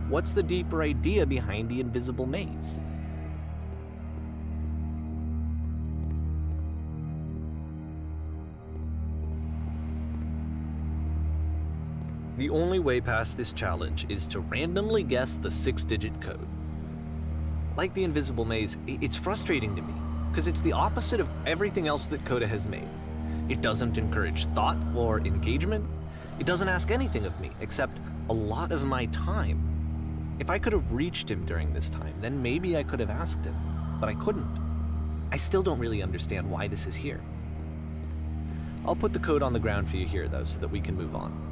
What's the deeper idea behind the invisible maze? The only way past this challenge is to randomly guess the 6-digit code. Like the invisible maze, it's frustrating to me, because it's the opposite of everything else that Coda has made. It doesn't encourage thought or engagement. It doesn't ask anything of me, except a lot of my time. If I could have reached him during this time, then maybe I could have asked him, but I couldn't. I still don't really understand why this is here. I'll put the code on the ground for you here, though, so that we can move on.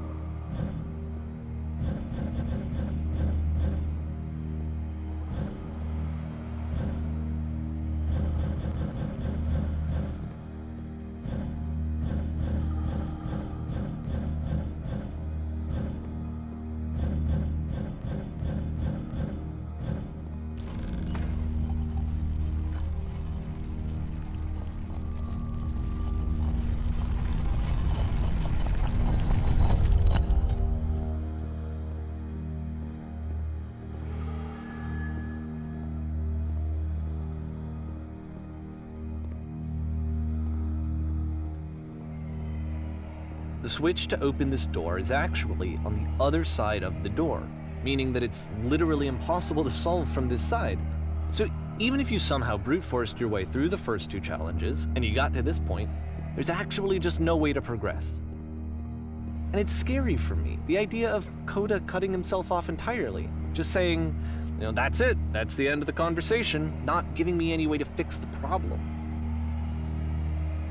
The switch to open this door is actually on the other side of the door, meaning that it's literally impossible to solve from this side. So even if you somehow brute forced your way through the first 2 challenges and you got to this point, there's actually just no way to progress. And it's scary for me, the idea of Coda cutting himself off entirely, just saying, that's it, that's the end of the conversation, not giving me any way to fix the problem.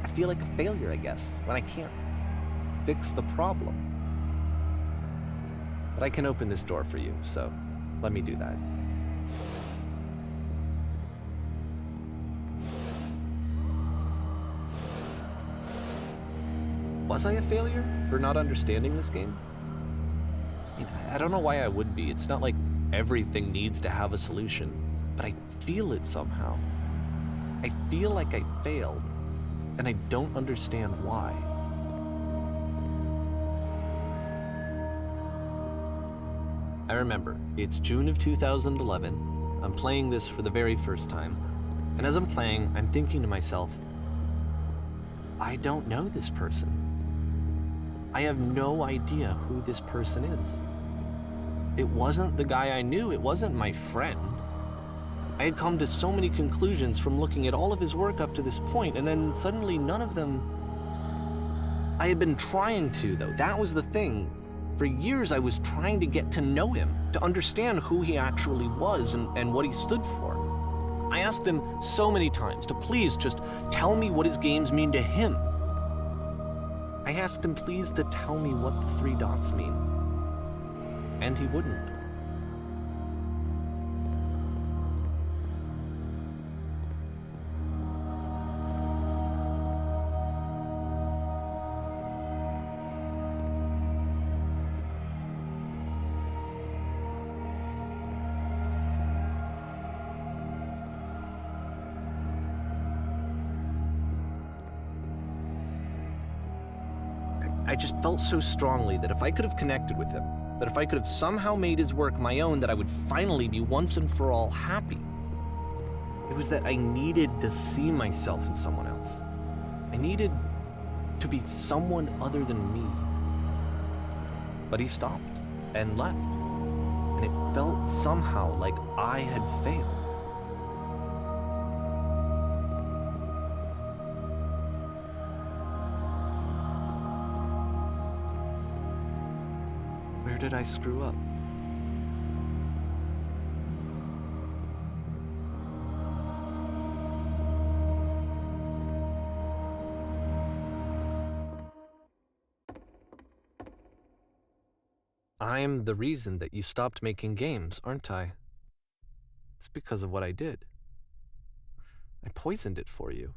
I feel like a failure, I guess, when I can't fix the problem. But I can open this door for you, so let me do that. Was I a failure for not understanding this game? I don't know why I would be. It's not like everything needs to have a solution, but I feel it somehow. I feel like I failed, and I don't understand why. I remember, it's June of 2011. I'm playing this for the very first time, and as I'm playing, I'm thinking to myself, I don't know this person. I have no idea who this person is. It wasn't the guy I knew, it wasn't my friend. I had come to so many conclusions from looking at all of his work up to this point, and then suddenly none of them... I had been trying to, though. That was the thing. For years I was trying to get to know him, to understand who he actually was and what he stood for. I asked him so many times to please just tell me what his games mean to him. I asked him please to tell me what the 3 dots mean. And he wouldn't. I just felt so strongly that if I could have connected with him, that if I could have somehow made his work my own, that I would finally be once and for all happy. It was that I needed to see myself in someone else. I needed to be someone other than me. But he stopped and left, and it felt somehow like I had failed. Where did I screw up? I'm the reason that you stopped making games, aren't I? It's because of what I did. I poisoned it for you.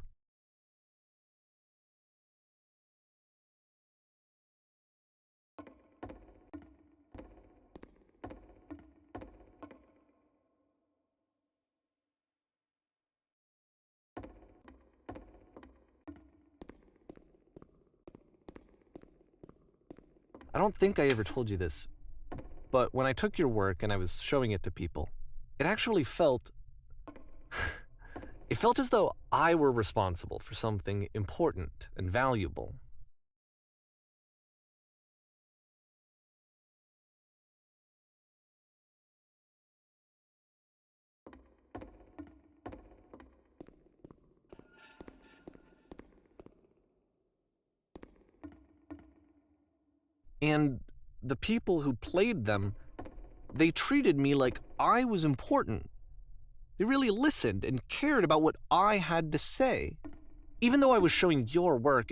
I don't think I ever told you this, but when I took your work and I was showing it to people, it actually felt... it felt as though I were responsible for something important and valuable. And the people who played them, they treated me like I was important. They really listened and cared about what I had to say. Even though I was showing your work,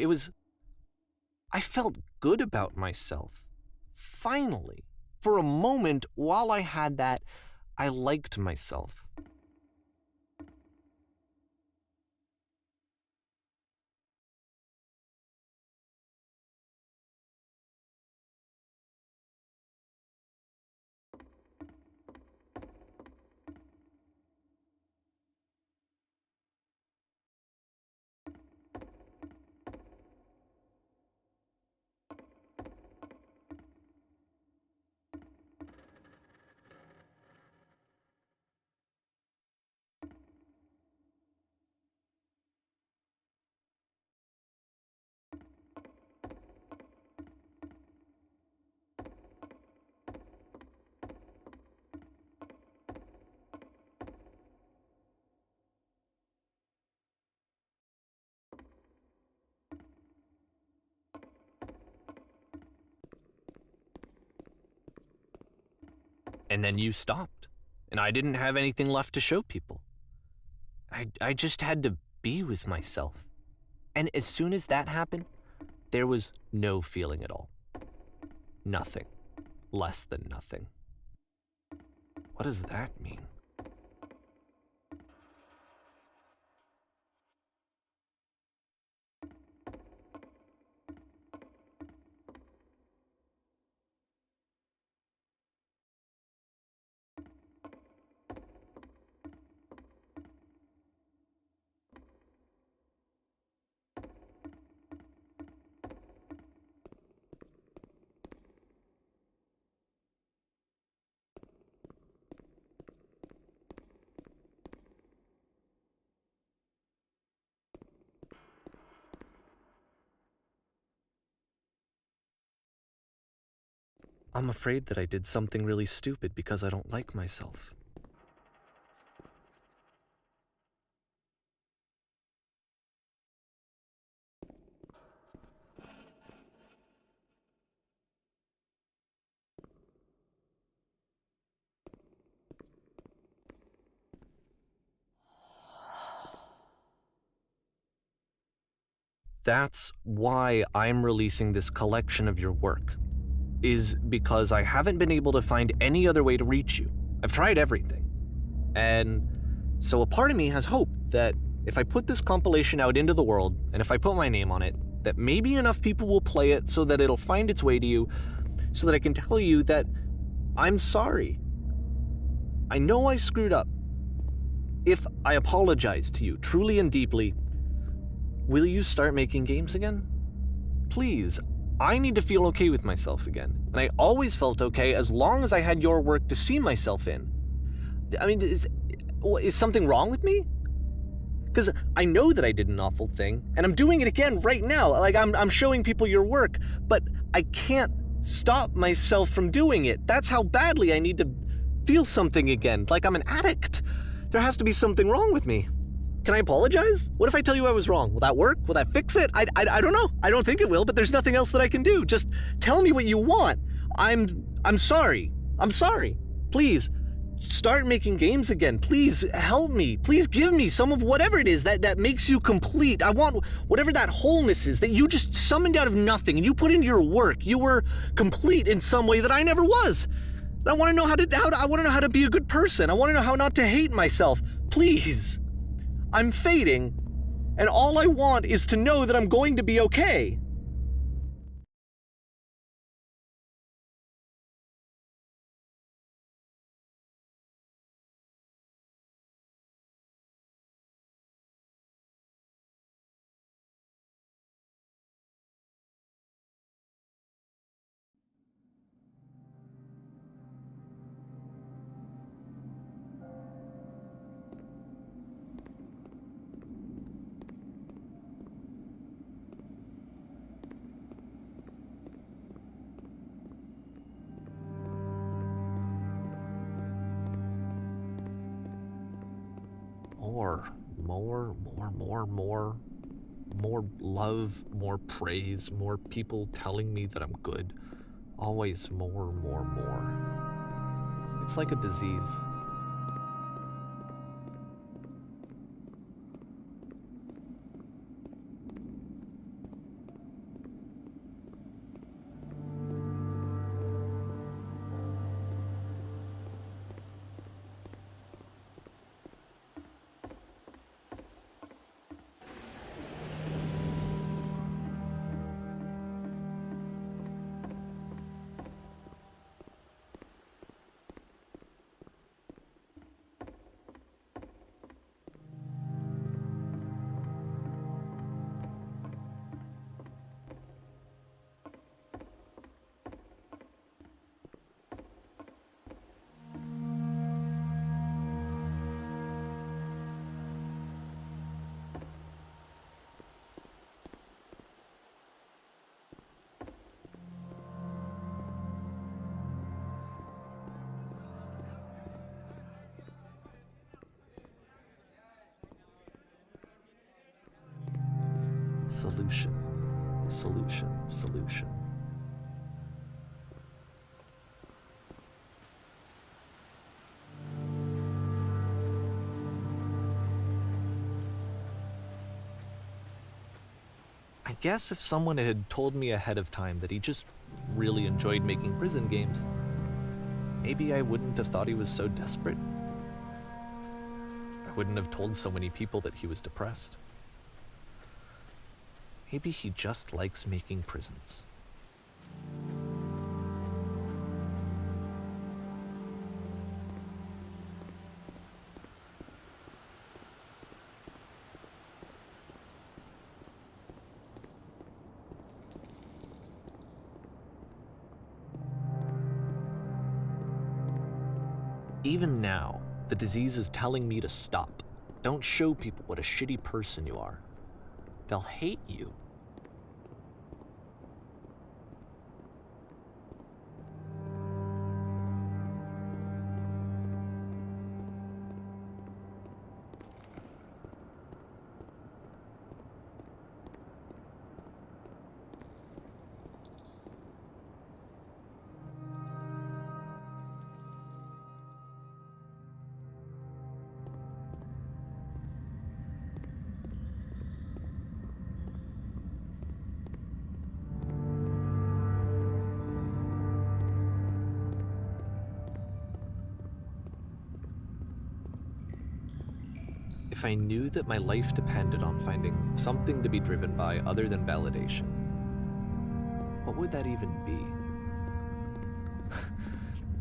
I felt good about myself. Finally. For a moment, while I had that, I liked myself. And then you stopped, and I didn't have anything left to show people. I just had to be with myself. And as soon as that happened, there was no feeling at all. Nothing. Less than nothing. What does that mean? I'm afraid that I did something really stupid because I don't like myself. That's why I'm releasing this collection of your work, is because I haven't been able to find any other way to reach you. I've tried everything. And so a part of me has hope that if I put this compilation out into the world, and if I put my name on it, that maybe enough people will play it so that it'll find its way to you, so that I can tell you that I'm sorry. I know I screwed up. If I apologize to you truly and deeply, will you start making games again? Please, I need to feel okay with myself again. And I always felt okay as long as I had your work to see myself in. I mean, is something wrong with me? Because I know that I did an awful thing, and I'm doing it again right now. Like, I'm showing people your work, but I can't stop myself from doing it. That's how badly I need to feel something again, like I'm an addict. There has to be something wrong with me. Can I apologize? What if I tell you I was wrong? Will that work? Will that fix it? I don't know. I don't think it will, but there's nothing else that I can do. Just tell me what you want. I'm sorry. I'm sorry. Please, start making games again. Please help me. Please give me some of whatever it is that makes you complete. I want whatever that wholeness is that you just summoned out of nothing and you put into your work. You were complete in some way that I never was. And I want to know I want to know how to be a good person. I want to know how not to hate myself. Please. I'm fading, and all I want is to know that I'm going to be okay. More love, more praise, more people telling me that I'm good. Always more. It's like a disease. Solution. guess if someone had told me ahead of time that he just really enjoyed making prison games, maybe I wouldn't have thought he was so desperate. I wouldn't have told so many people that he was depressed. Maybe he just likes making prisons. Even now, the disease is telling me to stop. Don't show people what a shitty person you are. They'll hate you. If I knew that my life depended on finding something to be driven by other than validation, what would that even be?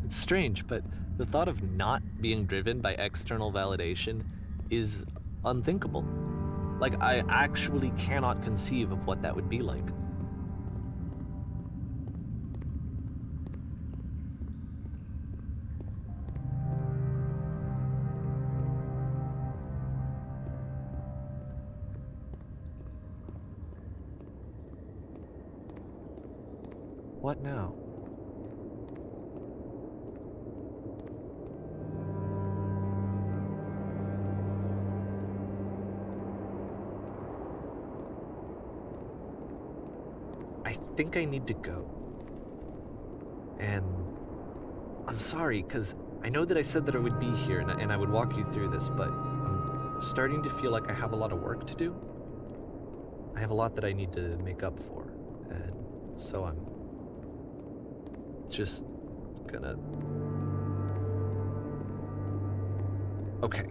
It's strange, but the thought of not being driven by external validation is unthinkable. Like, I actually cannot conceive of what that would be like. What now? I think I need to go. And I'm sorry, because I know that I said that I would be here and I would walk you through this, but I'm starting to feel like I have a lot of work to do. I have a lot that I need to make up for, and so I'm just gonna... Okay.